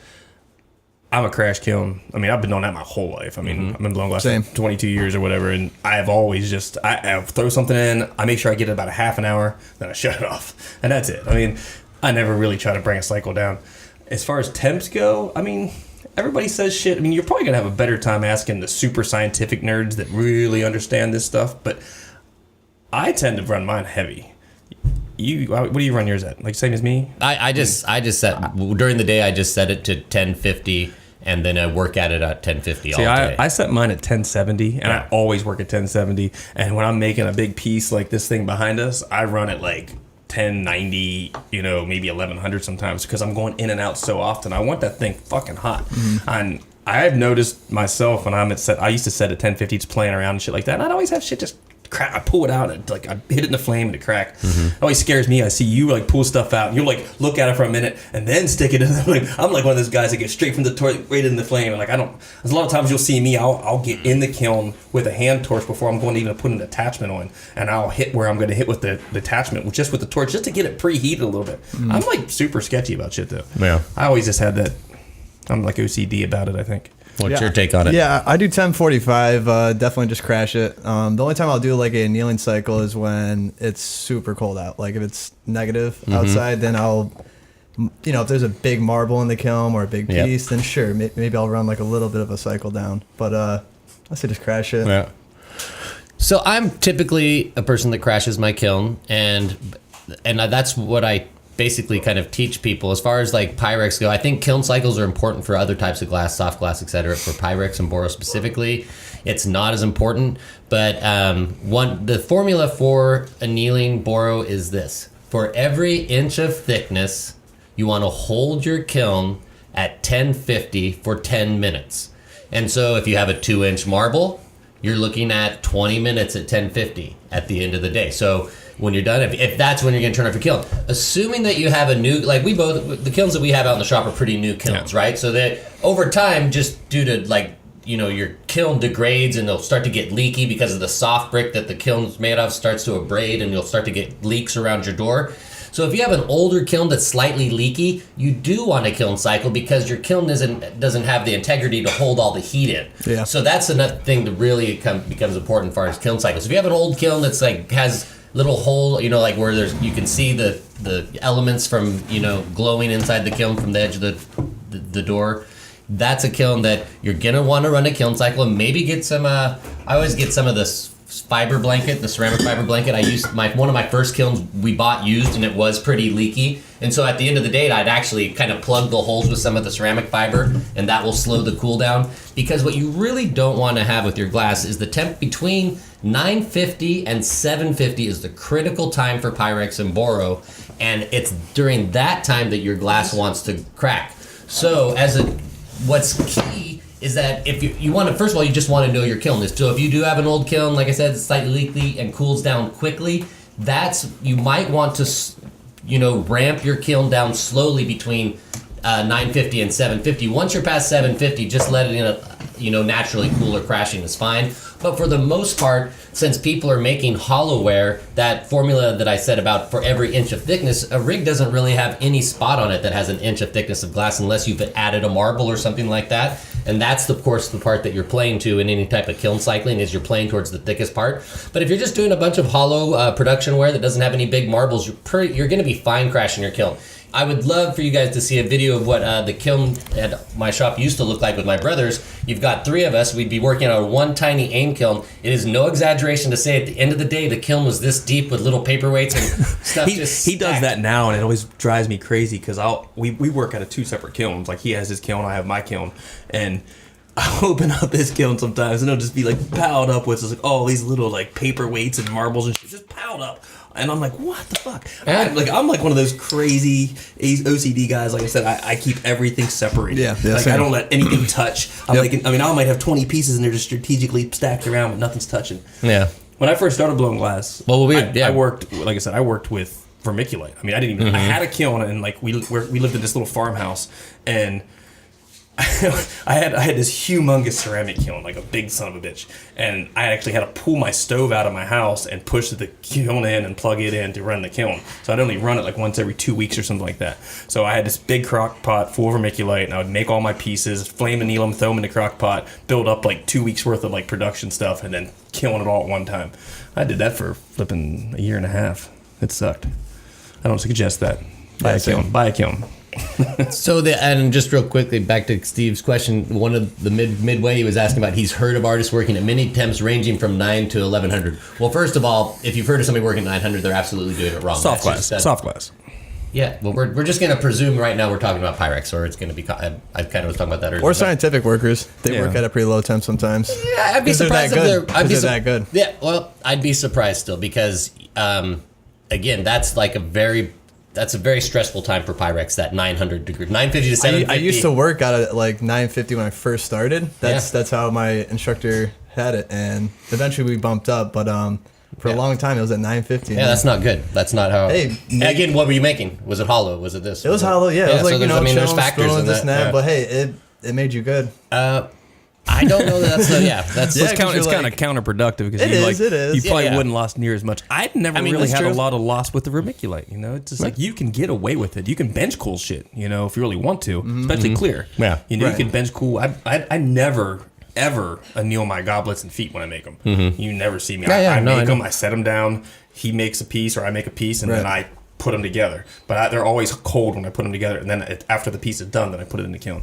I'm a crash kiln. I mean, I've been doing that my whole life. I mean, I've been blowing glass Same. for 22 years or whatever, and I've always just I throw something in. I make sure I get it about a half an hour, then I shut it off, and that's it. I mean, I never really try to bring a cycle down. As far as temps go, I mean, everybody says shit. I mean, you're probably gonna have a better time asking the super scientific nerds that really understand this stuff, but I tend to run mine heavy. What do you run yours at? Like same as me? I just set, during the day, I just set it to 1050, and then I work at it at 1050 all day. I set mine at 1070, and I always work at 1070. And when I'm making a big piece like this thing behind us, I run it like 1090, maybe 1100 sometimes, because I'm going in and out so often. I want that thing fucking hot. And I've noticed myself when I'm at set, I used to set at 1050, just playing around and shit like that. And I'd always have shit just crack. I pull it out and like I hit it in the flame and it cracked. It always scares me. I see you like pull stuff out and you'll like look at it for a minute and then stick it in the flame. I'm like one of those guys that get straight from the torch right in the flame. And like there's a lot of times you'll see me. I'll get in the kiln with a hand torch before I'm going to even put an attachment on, and I'll hit where I'm going to hit with the attachment, just with the torch, just to get it preheated a little bit. I'm like super sketchy about shit though. Yeah. I always just had that. I'm like OCD about it, I think. What's your take on it? Yeah, I do 1045. Definitely just crash it. The only time I'll do like a annealing cycle is when it's super cold out. Like if it's negative outside, then I'll, if there's a big marble in the kiln or a big piece, then sure, maybe I'll run like a little bit of a cycle down. But I say just crash it. Yeah. So I'm typically a person that crashes my kiln, and that's what I basically kind of teach people as far as like Pyrex go. I think kiln cycles are important for other types of glass, soft glass, etc. For Pyrex and Boro specifically, it's not as important. But the formula for annealing Boro is this: for every inch of thickness, you want to hold your kiln at 1050 for 10 minutes. And so if you have a 2-inch marble, you're looking at 20 minutes at 1050 at the end of the day. So when you're done, if that's when you're going to turn off your kiln, assuming that you have a new, like the kilns that we have out in the shop are pretty new kilns, right? So that over time, just due to like, your kiln degrades and they'll start to get leaky because of the soft brick that the kiln's made of starts to abrade and you'll start to get leaks around your door. So if you have an older kiln that's slightly leaky, you do want a kiln cycle because your kiln doesn't have the integrity to hold all the heat in. Yeah. So that's another thing that really becomes important as far as kiln cycles. If you have an old kiln that's like has little hole, like where you can see the elements from glowing inside the kiln from the edge of the door, that's a kiln that you're gonna want to run a kiln cycle and maybe get some. I always get some of this fiber blanket, the ceramic fiber blanket. I used one of my first kilns we bought used, and it was pretty leaky. And so at the end of the day, I'd actually kind of plug the holes with some of the ceramic fiber, and that will slow the cool down. Because what you really don't want to have with your glass is the temp between 950 and 750 is the critical time for Pyrex and Boro, and it's during that time that your glass wants to crack. So what's key is that if you want to, first of all, you just want to know your kiln is. So if you do have an old kiln, like I said, it's slightly leaky and cools down quickly, you might want to, ramp your kiln down slowly between 950 and 750. Once you're past 750, just let it in naturally cool or crashing is fine. But for the most part, since people are making hollowware, that formula that I said about for every inch of thickness, a rig doesn't really have any spot on it that has an inch of thickness of glass unless you've added a marble or something like that. And that's, of course, the part that you're playing to in any type of kiln cycling is you're playing towards the thickest part. But if you're just doing a bunch of hollow production ware that doesn't have any big marbles, you're going to be fine crashing your kiln. I would love for you guys to see a video of what the kiln at my shop used to look like with my brothers. You've got 3 of us. We'd be working on one tiny AIM kiln. It is no exaggeration to say at the end of the day, the kiln was this deep with little paperweights and stuff. He does that now, and it always drives me crazy because we work out of 2 separate kilns. Like he has his kiln, I have my kiln, and I'll open up his kiln sometimes, and it'll just be like piled up with just like all these little like paperweights and marbles and shit just piled up. And I'm like, what the fuck? I'm like one of those crazy OCD guys. Like I said, I keep everything separated. Yeah, like same. I don't let anything touch. I might have 20 pieces and they're just strategically stacked around, but nothing's touching. Yeah. When I first started blowing glass, I worked with vermiculite. I mean, I didn't even. I had a kiln, and like we lived in this little farmhouse, and I had this humongous ceramic kiln, like a big son of a bitch, and I actually had to pull my stove out of my house and push the kiln in and plug it in to run the kiln. So I'd only run it like once every 2 weeks or something like that. So I had this big crock pot full of vermiculite, and I would make all my pieces, flame anneal them, throw them in the crock pot, build up like 2 weeks worth of like production stuff, and then kiln it all at one time. I did that for flipping a year and a half. It sucked. I don't suggest that. Buy a kiln. So and just real quickly back to Steve's question, one of the midway he was asking about, he's heard of artists working at mini temps ranging from 9 to 1100. Well, first of all, if you've heard of somebody working at 900, they're absolutely doing it wrong. Soft glass. Yeah, well, we're just going to presume right now we're talking about Pyrex, or it's going to be. I kind of was talking about that earlier. Or scientific workers, they work at a pretty low temp sometimes. Yeah, I'd be surprised if they're that good. Yeah, well, I'd be surprised still because, again, that's a very stressful time for Pyrex, that 900 degree, 950 to 750. I used to work out at like 950 when I first started. That's how my instructor had it, and eventually we bumped up. But For a long time, it was at 950. Yeah, that's not good. That's not how. Hey, again, what were you making? Was it hollow? Was it this? It was hollow. Yeah, it was like so there's chilling, factors spoon, in this that. and that. Yeah. But hey, it made you good. I don't know that that's that's Yeah, It's kind of counterproductive because It is. you probably Yeah. wouldn't lost near as much. I'd never really that's had true. a lot of loss with the vermiculite. You know, it's just like you can get away with it. You can bench cool shit. You know, if you really want to, especially clear. Yeah. you know, Right. you can bench cool. I never ever anneal my goblets and feet when I make them. You never see me. I make them. I set them down. He makes a piece or I make a piece, and then I put them together. But they're always cold when I put them together, and then after the piece is done, then I put it in the kiln.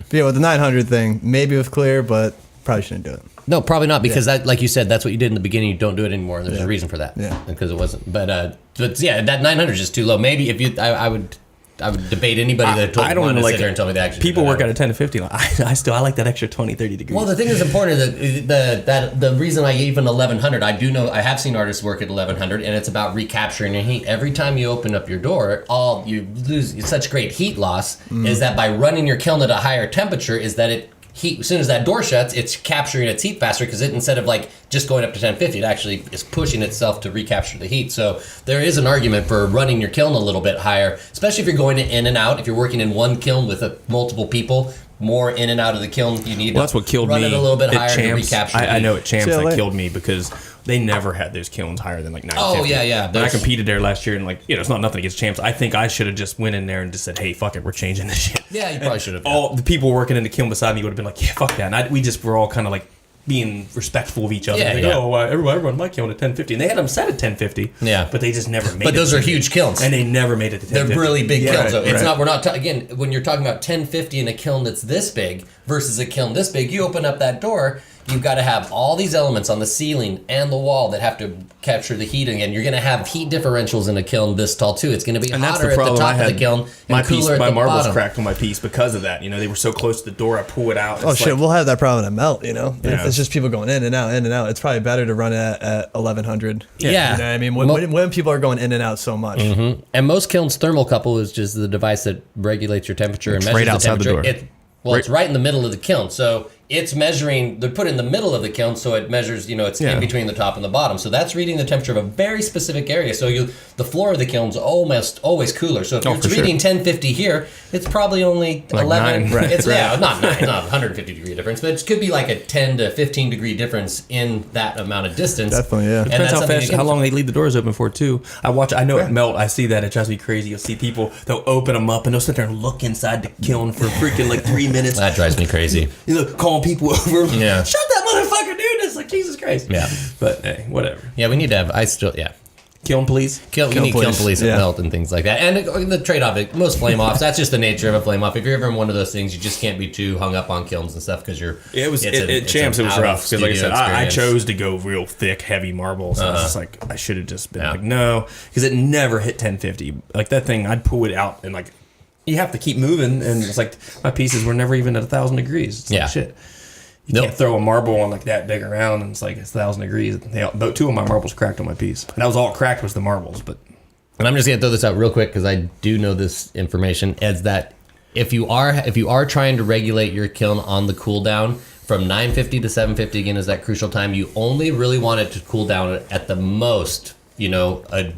But yeah, with the 900 thing, maybe with clear, but probably shouldn't do it. No, probably not because that, like you said, that's what you did in the beginning. You don't do it anymore. There's a reason for that. Yeah. Because it wasn't. But yeah, that 900 is just too low. Maybe if you, I would debate anybody that told I don't to like sit there and tell me the action. people work out of 10 to 50. I like that extra 20, 30 degrees. Well, the thing that's important is that the reason I even 1100, I do know I have seen artists work at 1100, and it's about recapturing your heat. Every time you open up your door, all you lose such great heat loss is that by running your kiln at a higher temperature, is that it heat as soon as that door shuts, it's capturing its heat faster because it instead of like just going up to 1050, it actually is pushing itself to recapture the heat. So there is an argument for running your kiln a little bit higher, especially if you're going in and out. If you're working in one kiln with multiple people, more in and out of the kiln, you need that's what killed run me it a little bit at higher Champs. to recapture. I know at Champs See you that later. killed me because they never had those kilns higher than like 950. Oh, yeah. And I competed there last year, and like, you know, it's not nothing against Champs. I think I should have just went in there and just said, "Hey, fuck it, we're changing this shit." Yeah, you probably should have. All the people working in the kiln beside me would have been like, "Yeah, fuck that." And we just were all kind of like being respectful of each other. Yeah, like, yeah. oh, everyone my kiln at 1050, and they had them set at 1050. Yeah. but they just never made. But it those to are 1050. huge kilns. and they never made it to 1050. They're really big kilns. So it's right. not. We're not again. When you're talking about 1050 in a kiln that's this big versus a kiln this big, you open up that door. You've got to have all these elements on the ceiling and the wall that have to capture the heat again. You're going to have heat differentials in a kiln this tall too. It's going to be And that's hotter the at the problem I top had. of the kiln and My piece, cooler at my the marbles bottom. cracked on my piece because of that. You know, they were so close to the door. I pull it out. Oh it's shit, like- we'll have that problem at melt. You know, Yeah. it's just people going in and out, in and out. It's probably better to run it at 1100. Yeah. You know what I mean? When people are going in and out so much. And most kilns thermocouple is just the device that regulates your temperature and It's measures right outside the the door. temperature. It's right in the middle of the kiln. So it's measuring, they're put in the middle of the kiln, so it measures, it's in between the top and the bottom. So that's reading the temperature of a very specific area. So the floor of the kiln's almost always cooler. So if it's for sure. reading 1050 here, it's probably only Like 11. 9, right, It's right. Yeah, not 9, not 150 degree difference, but it could be like a 10 to 15 degree difference in that amount of distance. Definitely, yeah. And Depends that's how something fast, you how can- long they leave the doors open for too. I know at Melt. I see that it drives me crazy. You'll see people, they'll open them up and they'll sit there and look inside the kiln for freaking like 3 minutes. That drives me crazy. You know, calling people over. Yeah. Shut that motherfucker, dude. It's like Jesus Christ. Yeah. But hey, whatever. Yeah, we need to have, Kiln police. we need kiln police at Yeah. Melt and things like that. And the trade-off, most flame-offs, that's just the nature of a flame-off. If you're ever in one of those things, you just can't be too hung up on kilns and stuff because At Champs, it was rough because, like I said, I chose to go real thick, heavy marble. So I was just like, I should have just been like, no, because it never hit 1050. Like that thing, I'd pull it out and like, you have to keep moving. And it's like my pieces were never even at 1,000 degrees. It's like shit. You can't throw a marble on like that big around and it's like it's 1,000 degrees. But 2 of my marbles cracked on my piece. And that was all it cracked was the marbles. But And I'm just gonna throw this out real quick because I do know this information. Is that if you are trying to regulate your kiln on the cool down from 950 to 750, again is that crucial time. You only really want it to cool down at the most, a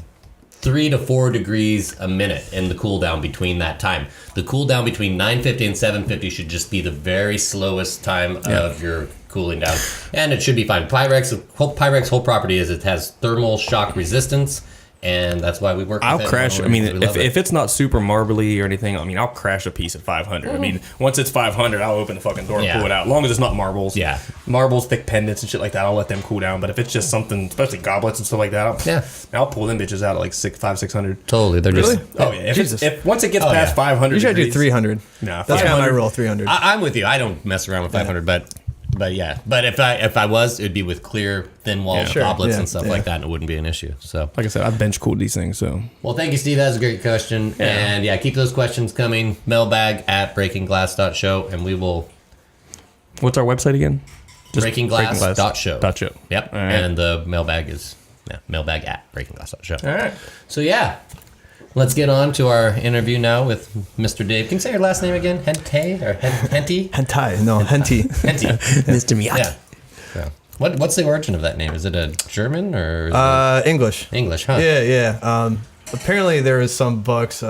3 to 4 degrees a minute in the cool down between that time. The cool down between 950 and 750 should just be the very slowest time of your cooling down, and it should be fine. Pyrex whole property is it has thermal shock resistance, and that's why we work with I'll it. crash. I We mean, love it. if it's not super marbly or anything, I mean, I'll crash a piece at 500. I mean, once it's 500, I'll open the fucking door and pull it out. As long as it's not marbles. Yeah. Marbles, thick pendants and shit like that, I'll let them cool down. But if it's just something, especially goblets and stuff like that, I'll pull them bitches out at like 600. Totally, they're Really? just. Oh yeah. If once it gets past 500, You should do degrees- 300. Nah, That's kind of my 500. rule, 300. I'm with you. I don't mess around with 500, but yeah. But if I was, it'd be with clear, thin walled Sure, goblets yeah, and stuff like that, and it wouldn't be an issue. So, Like I said, I've bench cooled these things. So well, thank you, Steve. That's a great question. And keep those questions coming. Mailbag at breakingglass.show, and we will. what's our website again? Just breakingglass.show. .show. Yep. All right. And the mailbag is mailbag at breakingglass.show. All right. So let's get on to our interview now with Mr. Dave. Can you say your last name again? Hente or Henty? Hentai, no, henty. Henty. Mr. Miyake. Yeah. What's the origin of that name? Is it a German or is English. English? Huh? Yeah. Apparently there was some books,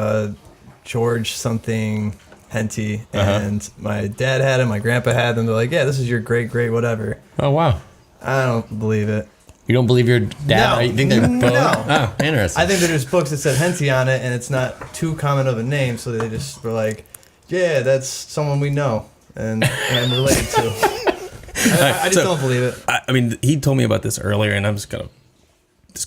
George something Henty, and my dad had them, my grandpa had them. They're like, yeah, this is your great whatever. Oh wow. I don't believe it. You don't believe your dad? No. You think they're both? No. Oh, interesting. I think there's books that said Henty on it, and it's not too common of a name, so they just were like, yeah, that's someone we know and I'm related to. I just don't believe it. I mean, he told me about this earlier, and I'm just gonna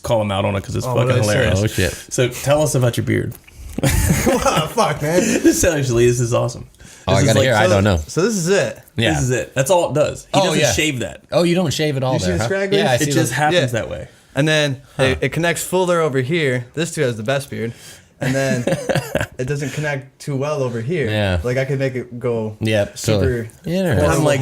call him out on it because it's fucking hilarious. Oh shit. So tell us about your beard. What? Fuck, man. This is awesome. Oh, I gotta hear. I don't know. So this is it. Yeah. This is it. That's all it does. He doesn't shave that. Oh, you don't shave it all You see there, the huh? scraggly? Yeah, I It see just those. happens that way. And then it connects fuller over here. This dude has the best beard. And then it doesn't connect too well over here. Yeah. Like I could make it go Yep, super. Interesting. I'm like,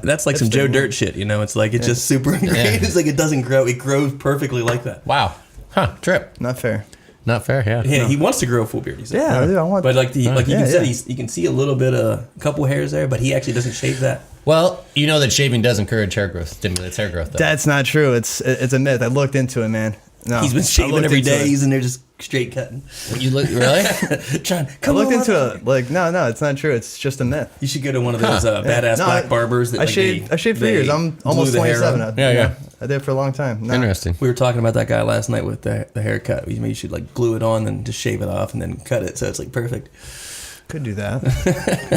that's like some Joe Dirt shit, you know? It's like, it's just super ingrained. Yeah. It's like it doesn't grow. It grows perfectly like that. Wow. Huh. Trip. Not fair. Not fair. Yeah. Yeah, he wants to grow a full beard. He said. Yeah, I want. But like you yeah, said, yeah. you can see a little bit of a couple hairs there, but he actually doesn't shave that. Well, you know that shaving does encourage hair growth, stimulates hair growth. Though. That's not true. It's a myth. I looked into it, man. No, He's been I shaving looked every into day. it. He's in there just straight cutting. You look really? John, I come looked on. into it. Like, no, it's not true. It's just a myth. You should go to one of those badass No, black barbers. That I shaved for years. I'm almost 27 now. Yeah. I did it for a long time. No. Interesting. We were talking about that guy last night with the haircut. You should like glue it on and just shave it off and then cut it so it's like perfect. Could do that.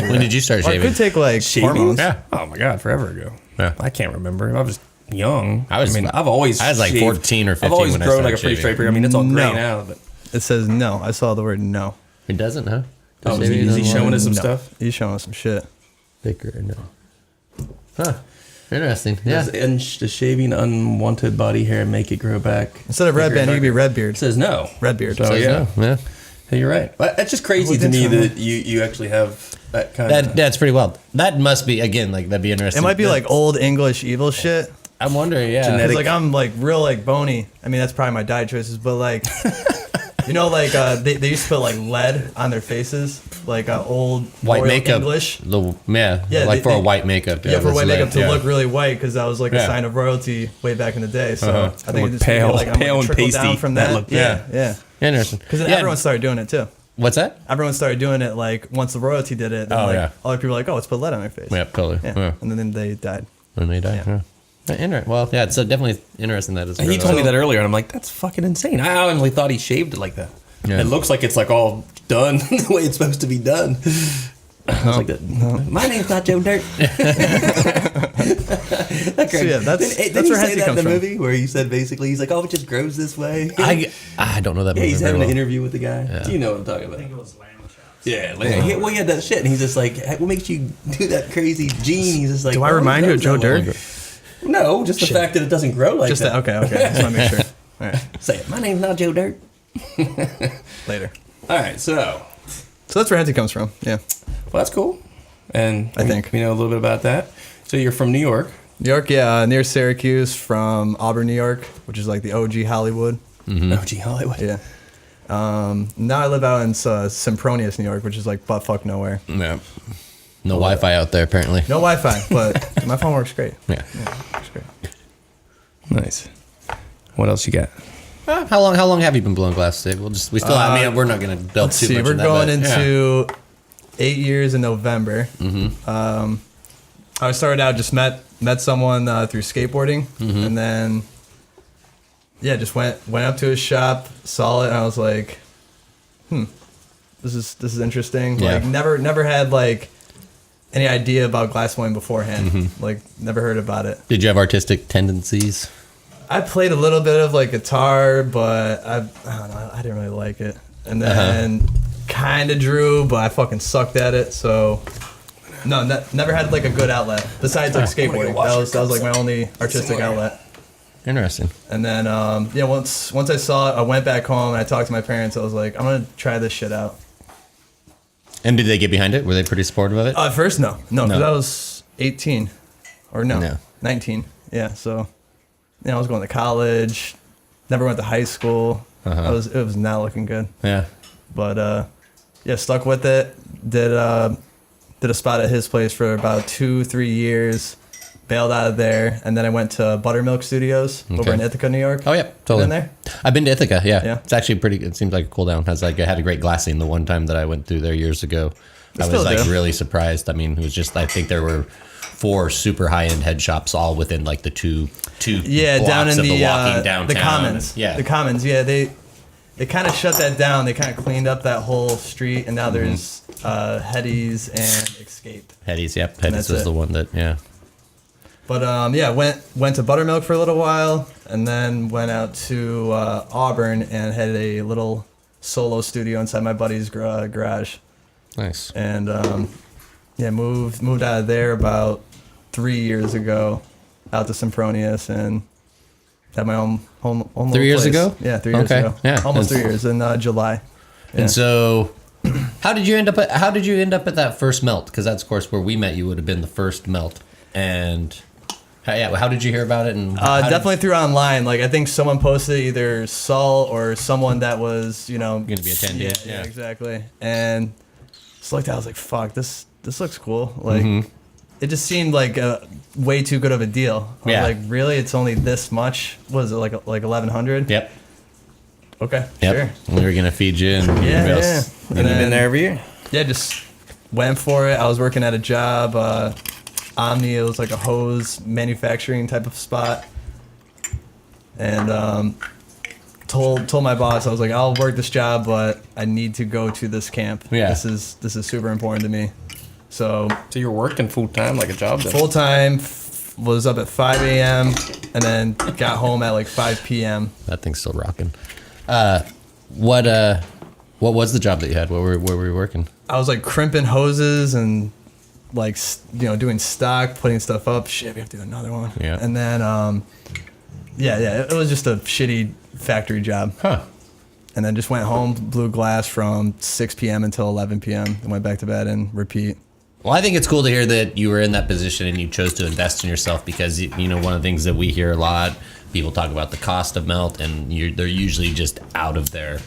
When did you start Or it shaving? could take like Shaving? hormones. Yeah. Oh my god, forever ago. Yeah. I can't remember. I was young. I was like 14 or 15 I've always when I grown started like a pretty shaving. straight beard. I mean, it's all gray No. now, but It says no. I saw the word no. It doesn't, huh? oh, Does shaving is he doesn't showing work? us some No. stuff? He's showing us some shit. Thicker, no. Huh. Interesting. Yeah. Does the shaving unwanted body hair make it grow back? Instead of red band, you could be red beard. It says no. Red beard. So Says yeah, no. Yeah. Hey, you're right. But it's just crazy to me that you actually have that kind of. That's pretty wild. That must be again like that'd be interesting. It might be like old English evil shit. I'm wondering. Yeah. Genetic. Cause like I'm like real like bony. I mean that's probably my diet choices, but like you know like they used to put like lead on their faces, like old White Royal makeup. English. Yeah. Like for a white makeup. Yeah, for that's white makeup like- to yeah. look really white because that was like a Yeah. sign of royalty way back in the day. So Uh-huh. I think Look it just pale- like, I'm pale and trickle pasty. down from That that. looked- Yeah. Interesting. Because then Yeah. everyone started doing it too. What's that? Everyone started doing it like once the royalty did it. Then, Oh, like, yeah. other people were like, oh, let's put lead on their face. Yeah, totally. Yeah. Yeah. And then they died. When they die. Yeah. Yeah. Well, yeah, it's definitely interesting that it's. He told me that earlier, and I'm like, that's fucking insane. I honestly thought he shaved it like that. Yeah. It looks like it's like all done the way it's supposed to be done. I was like, my name's not Joe Dirt. That's So, yeah, that's Didn't where he say Henty that in comes the from. movie where he said basically he's like, oh, it just grows this way. I don't know that Yeah, movie he's very having well. an interview with the guy. Yeah. Do you know what I'm talking about? I think it was lamb chops. Yeah, well, he had that shit, and he's just like, what makes you do that crazy gene? He's just like, Do I "Oh, remind it you of grows Joe that way." Dirt? No, just the fact that it doesn't grow like Just that. that. Okay. Just want to make sure. All right. Say it. My name's not Joe Dirt. Later. All right, so So that's where Henty comes from. Yeah. well, that's cool, and I think. we know a little bit about that. So you're from New York. New York, yeah, near Syracuse, from Auburn, New York, which is like the OG Hollywood. OG Hollywood. Yeah. Now I live out in Sempronius, New York, which is like buttfuck nowhere. Yeah. No Wi-Fi out there apparently. No Wi-Fi, but my phone works great. Yeah. Works great. Nice. What else you got? How long have you been blowing glass, Dave? We still. I mean, we're not gonna delve Let's too see, much. we're in that, going but, yeah. into 8 years in November. I started out just met someone through skateboarding, and then just went up to his shop, saw it, and I was like, this is interesting. Yeah. Like never had like any idea about glass blowing beforehand. Like never heard about it. Did you have artistic tendencies? I played a little bit of like guitar, but I don't know, I didn't really like it. And then kind of drew, but I fucking sucked at it. So no, never had like a good outlet besides like skateboarding. That was like my only artistic outlet. Interesting. And then once I saw it, I went back home and I talked to my parents. I was like, I'm gonna try this shit out. And did they get behind it? Were they pretty supportive of it? At first, no, No. because I was 18 or No. 19. Yeah, so I was going to college. Never went to high school. It was not looking good. Yeah. But stuck with it. Did a spot at his place for about 2-3 years. bailed out of there, and then I went to Buttermilk Studios over in Ithaca, New York. Oh, yeah, totally. Been there? I've been to Ithaca, yeah. Yeah. It's actually pretty, it seems like a cool down. It had a great glass scene the one time that I went through there years ago. I was like really surprised. I mean, it was just, I think there were 4 super high-end head shops all within like the two blocks down in of the walking downtown. the Commons. Yeah. The Commons, yeah. They kind of shut that down. They kind of cleaned up that whole street, and now there's Hetty's and Escape. Hetty's, yep. Hetty's was it. the one that, yeah. But went to Buttermilk for a little while, and then went out to Auburn and had a little solo studio inside my buddy's garage. Nice. And moved out of there about 3 years ago, out to Sempronius, and had my own 3 years place. ago? Yeah, 3 years ago. Yeah. Almost 3 years in July. Yeah. And so, how did you end up at that first melt? Because that's of course where we met. You would have been the first melt, and how did you hear about it? And definitely through online. Like I think someone posted either Saul or someone that was going to be attending. Yeah, exactly. And just looked at it, I was like, fuck, this looks cool. Like it just seemed like a way too good of a deal. I was like, really? It's only this much? What is it, like 1,100? Yep. Okay, Yep. sure. We were gonna feed you and Yeah. And you've been there every year? Yeah, just went for it. I was working at a job, Omni. It was like a hose manufacturing type of spot. And told my boss, I was like, I'll work this job, but I need to go to this camp. Yeah. This is super important to me. So you're working full time like a job then? full time, was up at 5 a.m. and then got home at like 5 p.m. That thing's still rocking. What was the job that you had? Where were you working? I was like crimping hoses and like doing stock, putting stuff up. Shit, we have to do another one. Yeah. And then it was just a shitty factory job. Huh. And then just went home, blew glass from 6 p.m. until 11 p.m. and went back to bed and repeat. Well, I think it's cool to hear that you were in that position and you chose to invest in yourself because, one of the things that we hear a lot, people talk about the cost of melt, and they're usually just out of their...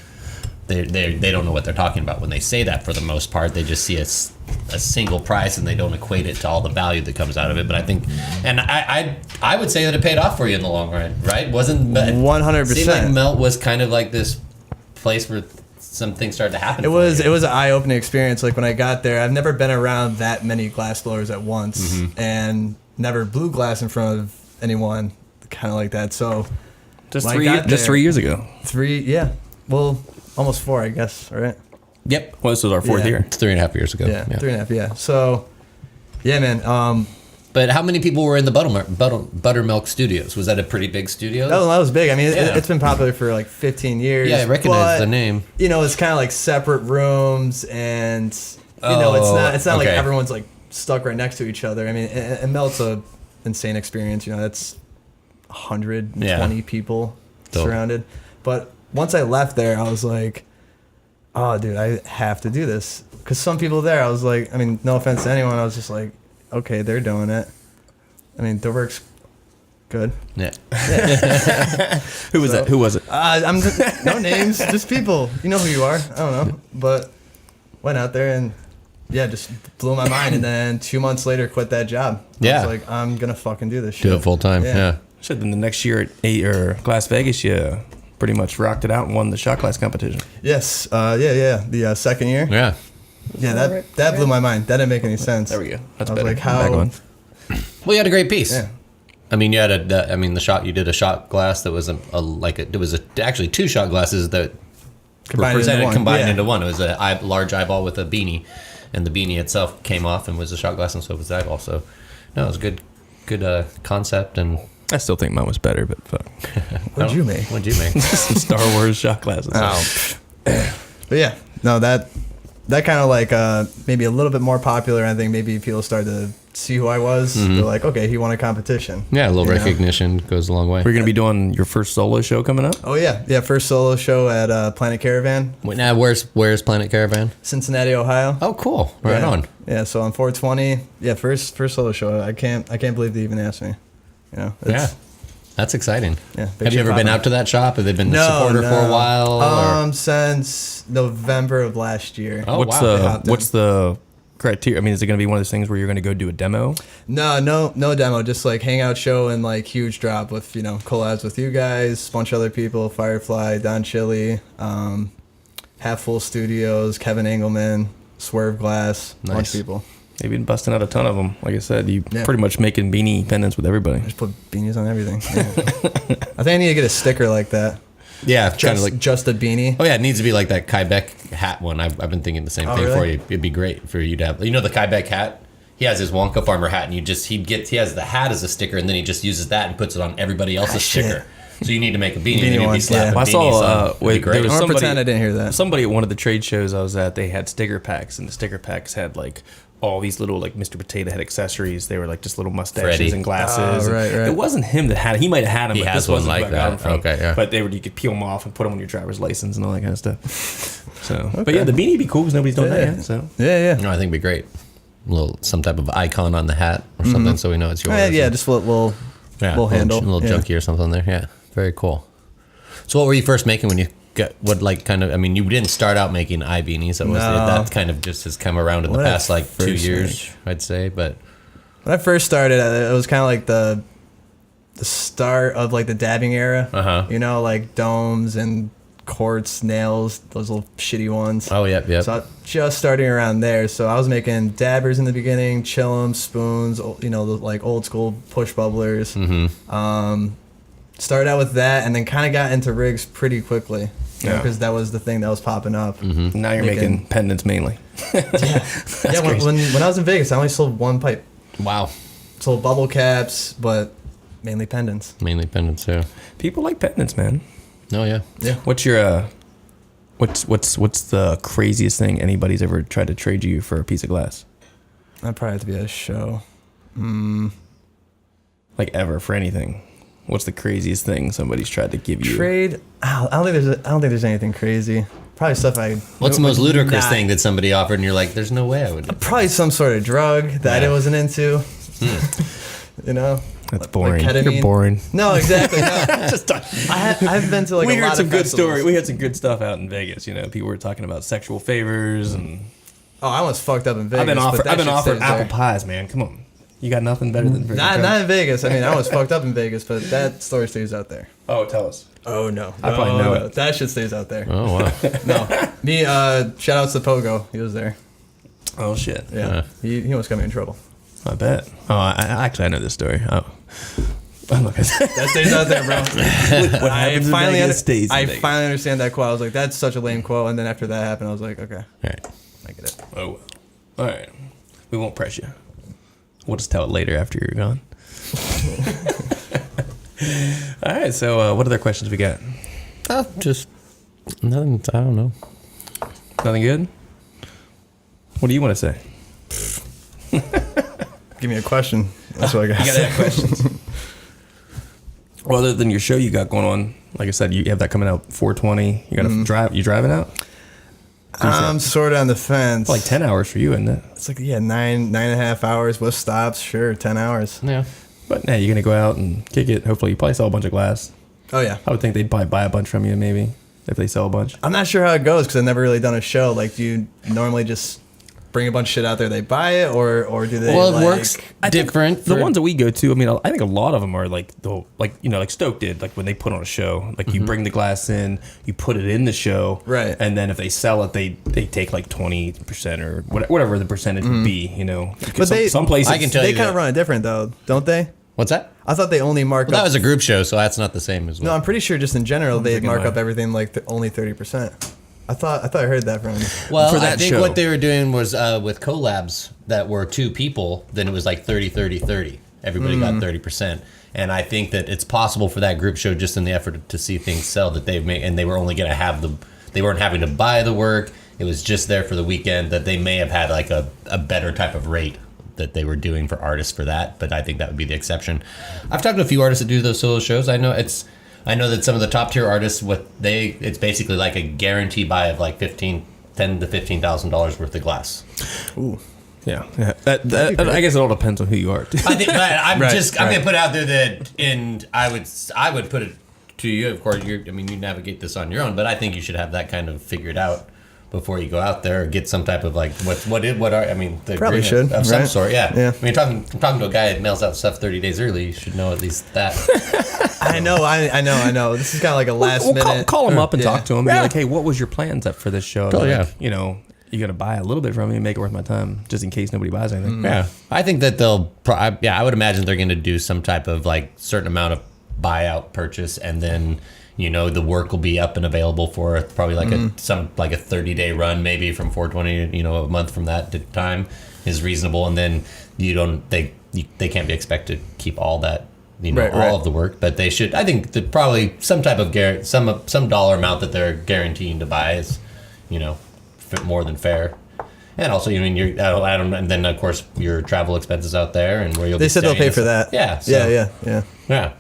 They don't know what they're talking about when they say that for the most part. They just see a single price and they don't equate it to all the value that comes out of it. But I think... And I would say that it paid off for you in the long run, right? 100%. Seemed like melt was kind of like this place where some things started to happen. It was an eye-opening experience. Like when I got there, I've never been around that many glass blowers at once, and never blew glass in front of anyone, kind of like that. So just 3 years ago. Well, almost 4, I guess. Right? Yep. Well, this was our 4th year. It's 3.5 years ago. Yeah, 3.5. Yeah. So, yeah, man. But how many people were in the Buttermilk Studios? Was that a pretty big studio? That was big. I mean, it's been popular for like 15 years. Yeah, I recognize the name. It's kind of like separate rooms, and it's not like everyone's like stuck right next to each other. I mean, and Melt's a insane experience. That's 120 people surrounded. But once I left there, I was like, oh, dude, I have to do this. Because some people there, I was like, I mean, no offense to anyone, I was just like, okay, they're doing it. I mean, the work's good. Yeah. Who was that? Who was it? I'm just, no names, just people. You know who you are. I don't know. But went out there and, just blew my mind. And then 2 months later, quit that job. I was like, I'm going to fucking do this shit. Do it full time, yeah. Shit, then the next year at Glass Vegas, you pretty much rocked it out and won the shot glass competition. Yes. The second year. Yeah. Yeah, that blew my mind. That didn't make any sense. There we go. That's I was better. like, how? Well, you had a great piece. Yeah. I mean, you had you did a shot glass that was actually 2 shot glasses that combined into one. It was a large eyeball with a beanie, and the beanie itself came off and was a shot glass, and so was the eyeball. So, no, it was a good concept, and I still think mine was better, but fuck. What'd you make? Some Star Wars shot glasses. Oh. But yeah, no, that kind of like maybe a little bit more popular. I think maybe people started to see who I was. They're like, okay, he won a competition. Yeah, a little recognition goes a long way. We're going to be doing your first solo show coming up? Oh, yeah. First solo show at Planet Caravan. Wait, now, where's Planet Caravan? Cincinnati, Ohio. Oh, cool. Right on. Yeah, so on 420, first solo show. I can't believe they even asked me. That's exciting. Yeah. Have you ever been out to that shop? Have they been a supporter for a while? Since November of last year. Oh, what's the criteria? I mean, is it going to be one of those things where you're going to go do a demo? No demo. Just like hangout show and like huge drop with collabs with you guys, bunch of other people, Firefly, Don Chili, Half Full Studios, Kevin Engelman, Swerve Glass, bunch of people. They've been busting out a ton of them. Like I said, you pretty much making beanie pendants with everybody. Just put beanies on everything. Yeah. I think I need to get a sticker like that. Yeah, kind of like just a beanie. Oh yeah, it needs to be like that Quebec hat one. I've been thinking the same thing really? for you. It'd be great for you to have. You know the Quebec hat? He has his Wonka farmer hat, and he has the hat as a sticker, and then he just uses that and puts it on everybody else's sticker. So you need to make a beanie, and you'd be slapping I beanies saw. on. Wait, there was I'm gonna somebody, pretend I didn't hear that. Somebody at one of the trade shows I was at, they had sticker packs, and the sticker packs had like all these little like Mr. Potato Head accessories. They were like just little mustaches Freddy. and glasses. Oh, right. It wasn't him that had it. He might have had them. He but has this one wasn't like who I got that. them from. Okay, yeah. But you could peel them off and put them on your driver's license and all that kind of stuff. So, but yeah, the beanie would be cool because nobody's done that yet. So Yeah. No, I think it'd be great. Some type of icon on the hat or something, so we know it's yours. Yeah, just a little handle, a little junky or something there. Yeah, very cool. So what were you first making when you got I mean, you didn't start out making beanies. That kind of just has come around in the past like 2 years, I'd say. But when I first started, it was kind of like the start of like the dabbing era. Like domes and quartz nails, those little shitty ones. Oh, yep. So I just starting around there. So I was making dabbers in the beginning, chillums, spoons, like old school push bubblers. Started out with that, and then kind of got into rigs pretty quickly. Because that was the thing that was popping up. now you're making pendants mainly. When I was in Vegas, I only sold one pipe. wow, Sold bubble caps, but mainly pendants. mainly pendants. Yeah. People like pendants, man. Oh yeah. Yeah. What's your what's the craziest thing anybody's ever tried to trade you for a piece of glass? I'd probably have to be at a show. Like ever for anything? What's the craziest thing somebody's tried to give you? Trade? I don't think there's anything crazy. Probably stuff What's the most ludicrous thing that somebody offered, and you're like, "There's no way I would." Probably some sort of drug that I wasn't into. That's boring. Like ketamine. You're boring. No, exactly. No. I've been to like We a heard lot some of good festivals. story. We had some good stuff out in Vegas. People were talking about sexual favors, and Oh, I was fucked up in Vegas. I've been but that offered shit stays apple there. pies, man. Come on, you got nothing better than Not in Vegas. I mean, I was fucked up in Vegas, but that story stays out there. Oh, tell us. Oh no, I probably know it. That shit stays out there. Oh wow. No, me. Shout outs to Pogo. He was there. Oh shit. Yeah, he almost got me in trouble. I bet. Oh, I know this story. Oh. Look, That stays out there, bro. what happens in Vegas stays in I Vegas. finally understand that quote. I was like, that's such a lame quote. And then after that happened, I was like, okay, All right. I get it. Oh, well. All right. We won't press you. We'll just tell it later after you're gone. All right. So, what other questions we got? Just nothing. I don't know. Nothing good? What do you want to say? Give me a question. That's what I got. You got to have questions. Well, other than your show you got going on, like I said, you have that coming out 4/20. You got to drive. You driving out? I'm sort of on the fence. It's like 10 hours for you, isn't it? It's like, yeah, nine and a half hours with stops. Sure, 10 hours. Yeah. But yeah, you're gonna go out and kick it. Hopefully, you probably sell a bunch of glass. Oh, yeah. I would think they'd probably buy a bunch from you, maybe if they sell a bunch. I'm not sure how it goes because I've never really done a show. Like, do you normally just bring a bunch of shit out there, they buy it, or do they? Well, it like, works different. The ones that we go to, I mean, I think a lot of them are like like Stoke did, like when they put on a show, like you bring the glass in, you put it in the show, Right. and then if they sell it, they take like 20% or whatever the percentage would be, But some places I can tell they you kind of that. run it different though, don't they? What's that? I thought they only mark Well, that up. was a group show, so that's not the same as well. No, I'm pretty sure just in general they thinking mark about up everything like only 30%. I thought I heard that from. Well, for I that think show. what they were doing was with collabs that were 2 people, then it was like 30-30-30. Everybody got 30%. And I think that it's possible for that group show, just in the effort to see things sell, that they've made, and they were only going to have they weren't having to buy the work. It was just there for the weekend, that they may have had like a better type of rate that they were doing for artists for that. But I think that would be the exception. I've talked to a few artists that do those solo shows. I know that some of the top tier artists, it's basically like a guarantee buy of like $10,000 to $15,000 worth of glass. Ooh. yeah. I guess it all depends on who you are. I think, but I'm Right, I'm going to put out there that, and I would put it to you. Of course, you navigate this on your own, but I think you should have that kind of figured out before you go out there, or get some type of like the Probably agreement should, of some right? sort. Yeah. Yeah. I mean, I'm talking to a guy that mails out stuff 30 days early. You should know at least that. I know. This is kind of like a last minute. Call him up and Yeah. talk to him. Yeah. Be like, hey, what was your plans up for this show? Oh, Like, yeah. you know, you got to buy a little bit from me and make it worth my time, just in case nobody buys anything. Yeah, I think that I would imagine they're going to do some type of like certain amount of buyout purchase, and then the work will be up and available for probably like a 30-day run, maybe from 420, a month from that to time is reasonable, and then they can't be expected to keep all that. All of the work, but they should. I think that probably some type of some dollar amount that they're guaranteeing to buy is, more than fair. And also, and then of course your travel expenses out there and where you'll. They be said they'll staying pay for that. Yeah. So, Yeah.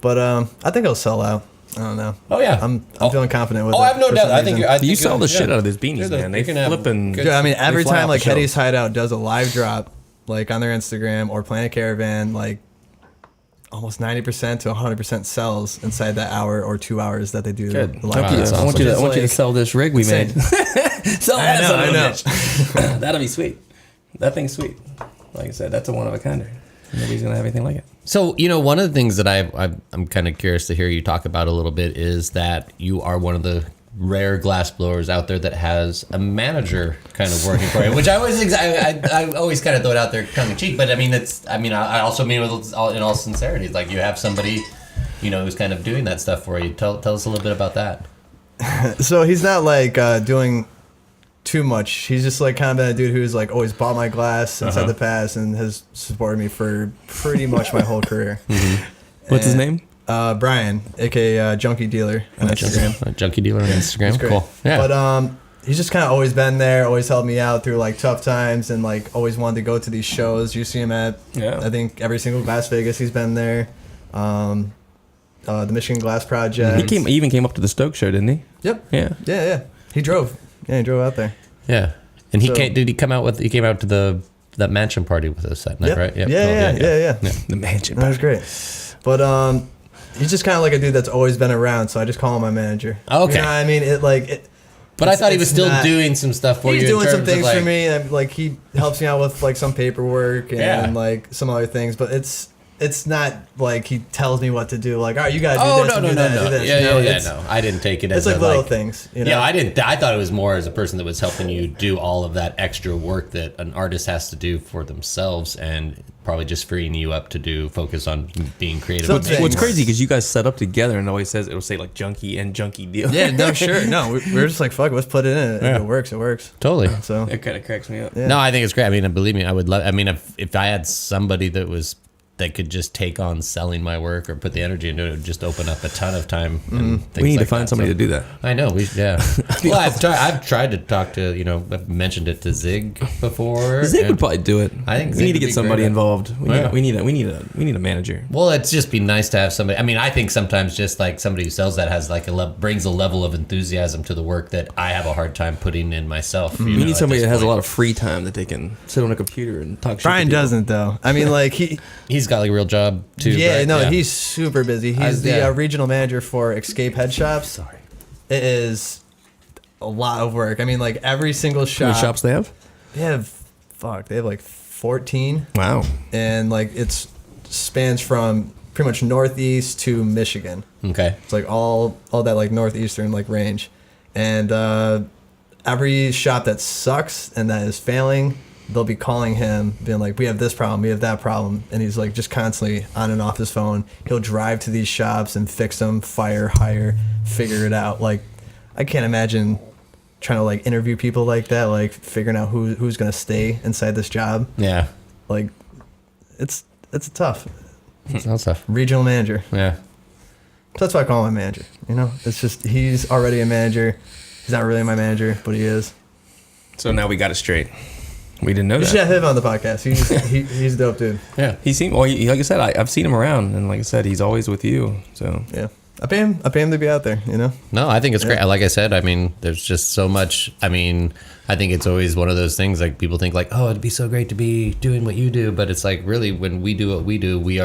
But I think it'll sell out. I don't know. Oh yeah. I'm feeling confident with it. I have no for doubt. some I think reason. You sell the shit out of these beanies, man. They flipping. Dude, I mean, every fly time off like the Hetty's shelf. Hideout does a live drop, like on their Instagram or Planet Caravan, like almost 90% to 100% sells inside that hour or 2 hours that they do Good. the live Junky, drop. I want you to Like, sell this rig we made. insane. Sell that son of a I know. bitch. That'll be sweet. That thing's sweet. Like I said, that's a one of a kinder. Nobody's gonna have anything like it. So one of the things that I'm kind of curious to hear you talk about a little bit is that you are one of the rare glass blowers out there that has a manager kind of working for you, which I always kind of throw it out there tongue in cheek, but I also mean in all sincerity, it's like you have somebody who's kind of doing that stuff for you. Tell us a little bit about that. So he's not like doing too much. He's just like kind of been a dude who's like always bought my glass inside the past and has supported me for pretty much my whole career. What's his name? Brian, aka Junkie Dealer on Instagram. A junkie dealer on Instagram. He's great. Cool. Yeah. But he's just kind of always been there, always helped me out through like tough times, and like always wanted to go to these shows. You see him at, I think every single Las Vegas he's been there. The Michigan Glass Project. He even came up to the Stoke show, didn't he? Yep. Yeah. He drove. Yeah, he drove out there. Yeah. And he So- did he come out to that mansion party with us that night, Yep. right? Yep. Yeah. The mansion. That was great. But he's just kind of like a dude that's always been around, so I just call him my manager. Okay. You know what I mean? But I thought he was it's still not- doing some stuff for you. He's in doing some terms of, things like, for me, and like he helps me out with like some paperwork and Yeah. like some other things. But it's not like he tells me what to do. Like, all right, you gotta do Oh this. no and no do no that, no! do this. Yeah You know, yeah yeah. it's, No, I didn't take it as It's like a, little things. You know? Yeah, I didn't. I thought it was more as a person that was helping you do all of that extra work that an artist has to do for themselves, and probably just freeing you up to focus on being creative. Some and things. making What's work. crazy because you guys set up together and it always says it'll say like Junkie and Junkie deal. Yeah, no, sure, no. We're just like fuck. Let's put it in. If Yeah. it works, it works. Totally. So It kind of cracks me up. Yeah. No, I think it's great. I mean, believe me, I would love. I mean, if I had somebody that could just take on selling my work or put the energy into it, would just open up a ton of time. And things We need like to find that. somebody So- to do that. I know. Well, I've tried to talk to, I've mentioned it to Zig before. Zig and- would probably do it. I think we Zig need to would be get somebody great at- involved. Yeah. We need a manager. Well, it'd just be nice to have somebody. I mean, I think sometimes just like somebody who sells that has like brings a level of enthusiasm to the work that I have a hard time putting in myself. We need somebody that has a lot of free time that they can sit on a computer and talk shit. to Brian people. doesn't though. I mean, like He's got like a real job too. yeah, right? no, he's super busy. He's the yeah. regional manager for Escape Head Shops. Sorry. It is a lot of work. I mean, like every single How shop. many shops they have? They have like 14, Wow. and like it's spans from pretty much northeast to Michigan. Okay. It's like all that like northeastern like range, and every shop that sucks and that is failing, they'll be calling him, being like, "We have this problem, we have that problem," and he's like just constantly on and off his phone. He'll drive to these shops and fix them, fire, hire, figure it out. Like, I can't imagine trying to like interview people like that, like figuring out who's gonna stay inside this job. Yeah. Like, it's tough. Sounds tough. Regional manager. Yeah. So that's why I call him a manager. You know, it's just he's already a manager. He's not really my manager, but he is. So now we got it straight. We didn't know You that. should have him on the podcast. He's a dope dude. Yeah. He seemed like I said. I've seen him around, and like I said, he's always with you. So Yeah. I pay him to be out there, you know? No, I think it's great. Like I said, I mean, there's just so much. I mean, I think it's always one of those things like people think like, oh, it'd be so great to be doing what you do, but it's like really when we do what we do, we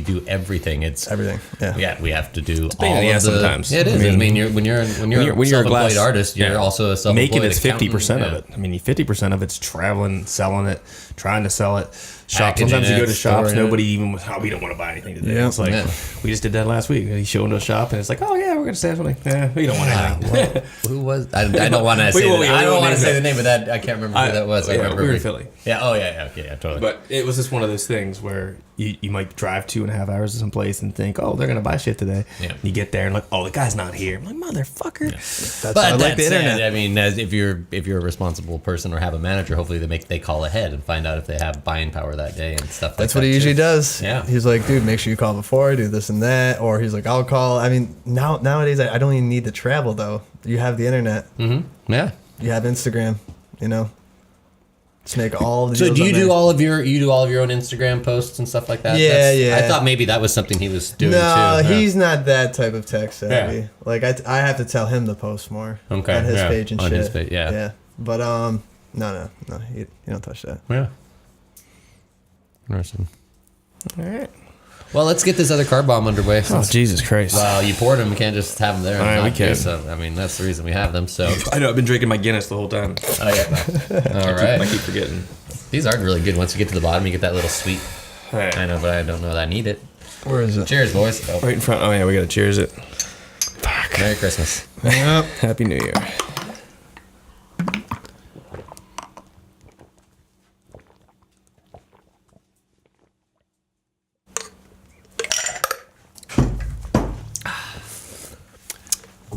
do everything. It's everything. Yeah. Yeah, we have to do pain in the ass sometimes. Yeah, it is. I mean, when you're a self-employed artist, you're also a self-employed making it's 50% accountant. of it. I mean, 50% of it's traveling, selling it, trying to sell it. Shop. Packaging Sometimes you go it, to shops, storing nobody even. Oh, we don't want to buy anything today. Yeah. It's like we just did that last week. He showed into a shop and it's like, oh yeah, we're gonna say something. We don't want anything. Who was? I don't want to say. I don't want to say the name of that. I can't remember who that was. I remember we were in Philly. Yeah. Oh yeah. Totally. But it was just one of those things where you might drive 2.5 hours to some place and think, oh, they're gonna buy shit today. Yeah. And you get there and like, oh, the guy's not here. I'm like, motherfucker. Yeah. That's But why I that like the said, internet. I mean, if you're a responsible person or have a manager, hopefully they call ahead and find out if they have buying power that day and stuff. That's like what he that usually too. does. Yeah. He's like, dude, make sure you call before, do this and that. Or he's like, I'll call. I mean, nowadays, I don't even need to travel, though. You have the internet. Mm-hmm. Yeah. You have Instagram, you know? Just make all the So deals do you on do there. all of your own Instagram posts and stuff like that? Yeah. I thought maybe that was something he was doing No, too. he's not that type of tech savvy. Yeah. Like, I have to tell him to post more Okay, on his yeah, page and on shit. his page, yeah. Yeah. But, no, you don't touch that. Yeah. Interesting. All right. Well, let's get this other car bomb underway. Oh, Jesus Christ. Well, you poured them. You can't just have them there. And All right, not we do can. So, I mean, that's the reason we have them. So, I know, I've been drinking my Guinness the whole time. oh yeah. All I right. keep forgetting. These are really good. Once you get to the bottom, you get that little sweet. All right. I know, but I don't know that I need it. Where is it? Cheers, boys. Oh, Right in front. Oh, yeah, we got to cheers it. Merry Christmas. Yep. Happy New Year.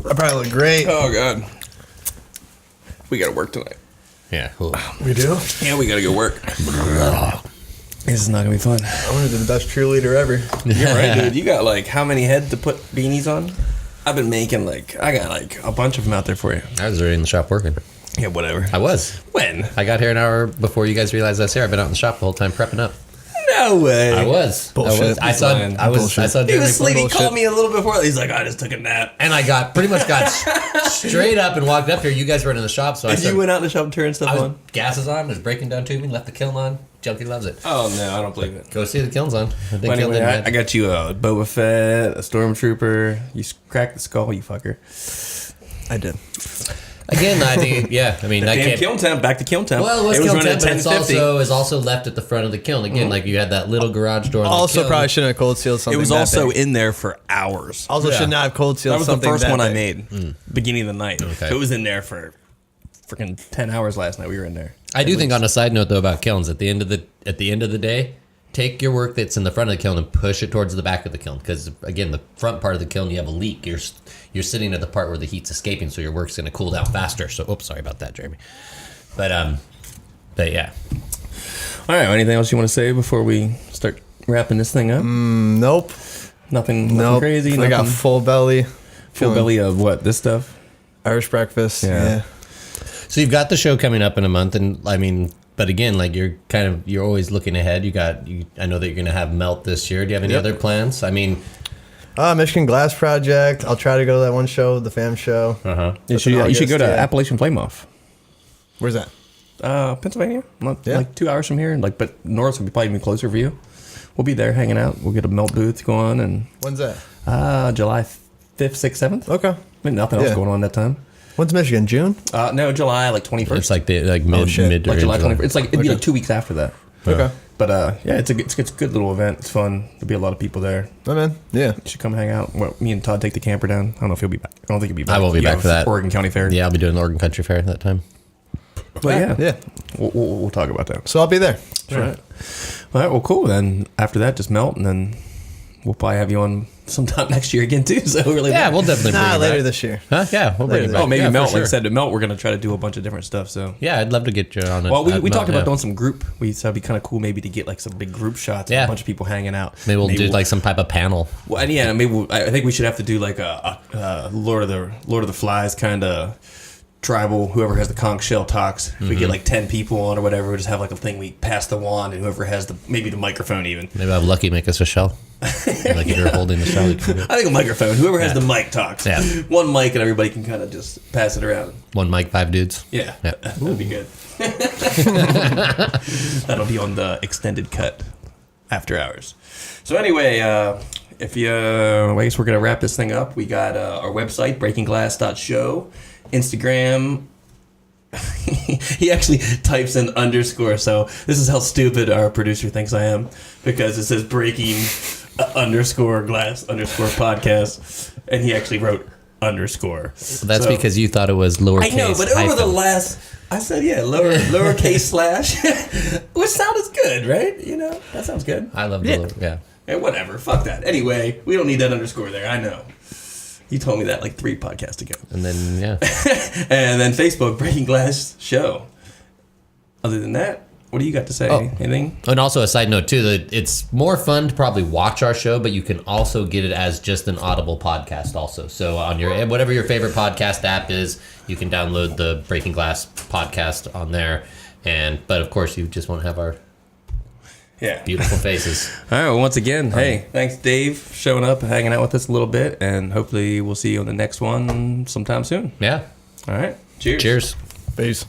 I probably look great. Oh, God. We got to work tonight. Yeah. Cool. We do? Yeah, we got to go work. This is not going to be fun. I want to be the best cheerleader ever. You're right, dude. You got, like, how many heads to put beanies on? I've been making, like, I got, like, a bunch of them out there for you. I was already in the shop working. Yeah, whatever. I was. When? I got here an hour before you guys realized I was here. I've been out in the shop the whole time prepping up. No way. I was. Bullshit. I saw. Lying. I Bullshit. saw. He Jeremy was asleep. He bullshit. called me a little before. He's like, I just took a nap. And I got pretty much straight up and walked up here. You guys were in the shop, so I And started, you went out in the shop and turned stuff I was on? gases on, was breaking down tubing, left the kiln on. Junky loves it. Oh, no, I don't believe it. Go see the kilns on. I think Well, anyway, kiln I got you a Boba Fett, a Stormtrooper. You cracked the skull, you fucker. I did. Again, I think, yeah. I mean, I Damn, can't. Kiln Temp, back to Kiln Temp. Well, it was kiln running temp, at but it's 1050. also left at the front of the kiln. Again, like you had that little garage door. On Also, the kiln. probably shouldn't have cold sealed something. It was that also big. in there for hours. Also, Yeah. should not have cold sealed That was the something first that one I big. made, beginning of the night. Okay. So it was in there for freaking 10 hours last night. We were in there. I do think on a side note though about kilns, at the end of the day, take your work that's in the front of the kiln and push it towards the back of the kiln, because again, the front part of the kiln you have a leak. You're sitting at the part where the heat's escaping, so your work's going to cool down faster. So, oops, sorry about that, Jeremy. But yeah. All right. Anything else you want to say before we start wrapping this thing up? Nope. Nothing Nope. crazy. I got Nothing full belly. full Feeling belly of what? This stuff? Irish breakfast. Yeah. Yeah. So you've got the show coming up in a month, and I mean, but again, like you're always looking ahead. I know that you're going to have Melt this year. Do you have any Yep. other plans? I mean, Michigan Glass Project. I'll try to go to that one show, the FAM show. You should go to yeah. Appalachian Flame Off. Where's that? Pennsylvania, Yeah. like 2 hours from here. Like, but north would be probably even closer for you. We'll be there hanging out. We'll get a melt booth going, and When's that? July 5th, 6th, 7th. Okay. I mean, nothing else Yeah. going on that time. When's Michigan? June? No, July like 21st. it's like mid shit. mid like July July. 21st. It's like it'd be like 2 weeks after that. Okay. But yeah, it's a good little event. It's fun. There'll be a lot of people there. Oh, man. Yeah. You should come hang out. Well, me and Todd take the camper down. I don't know if he'll be back. I don't think he'll be back. I won't be You back have for that. Oregon County Fair. Yeah, I'll be doing the Oregon Country Fair at that time. But yeah, Yeah. we'll talk about that. So I'll be there. All right. All right. Well, cool. Then after that, just melt, and then we'll probably have you on sometime next year again too. So really, Yeah, we'll definitely bring Nah, it later back. this year. Huh? Yeah, we'll bring it Later back. oh, maybe yeah, melt. for Like I sure. said, at melt, we're gonna try to do a bunch of different stuff. So Yeah, I'd love to get you on it. well, we I'd talked love- about yeah. doing some group. We thought it'd be kind of cool maybe to get like some big group shots. Yeah. And a bunch of people hanging out. Maybe we'll do like some type of panel. Well, and yeah, maybe I think we should have to do like a Lord of the Flies kind of tribal. Whoever has the conch shell talks. If we get like 10 people on or whatever, we just have like a thing. We pass the wand, and whoever has maybe the microphone even. Maybe I'll have Lucky make us a shell. Like if you're holding the Charlie Kruger. I think a microphone. Whoever has the mic talks. Yeah. One mic and everybody can kind of just pass it around. One mic, 5 dudes. Yeah. Yep. That'd be good. That'll be on the extended cut after hours. So anyway, if you, I guess we're going to wrap this thing up. We got our website, breakingglass.show, Instagram. He actually types in underscore, so this is how stupid our producer thinks I am, because it says breaking underscore glass underscore podcast, and he actually wrote underscore. Well, that's because you thought it was lowercase. I know, but over the last, I said lowercase slash, which sounds good, right? You know, that sounds good. I love the yeah. And whatever, fuck that. Anyway, we don't need that underscore there. I know. You told me that like 3 podcasts ago. And then, yeah. And then Facebook, Breaking Glass Show. Other than that, what do you got to say? Anything? And also a side note, too, that it's more fun to probably watch our show, but you can also get it as just an audible podcast also. So on your whatever your favorite podcast app is, you can download the Breaking Glass podcast on there. But, of course, you just want to have our beautiful faces. All right, well, once again, hey, thanks, Dave, showing up and hanging out with us a little bit, and hopefully we'll see you on the next one sometime soon. Yeah. All right, cheers. Cheers. Peace.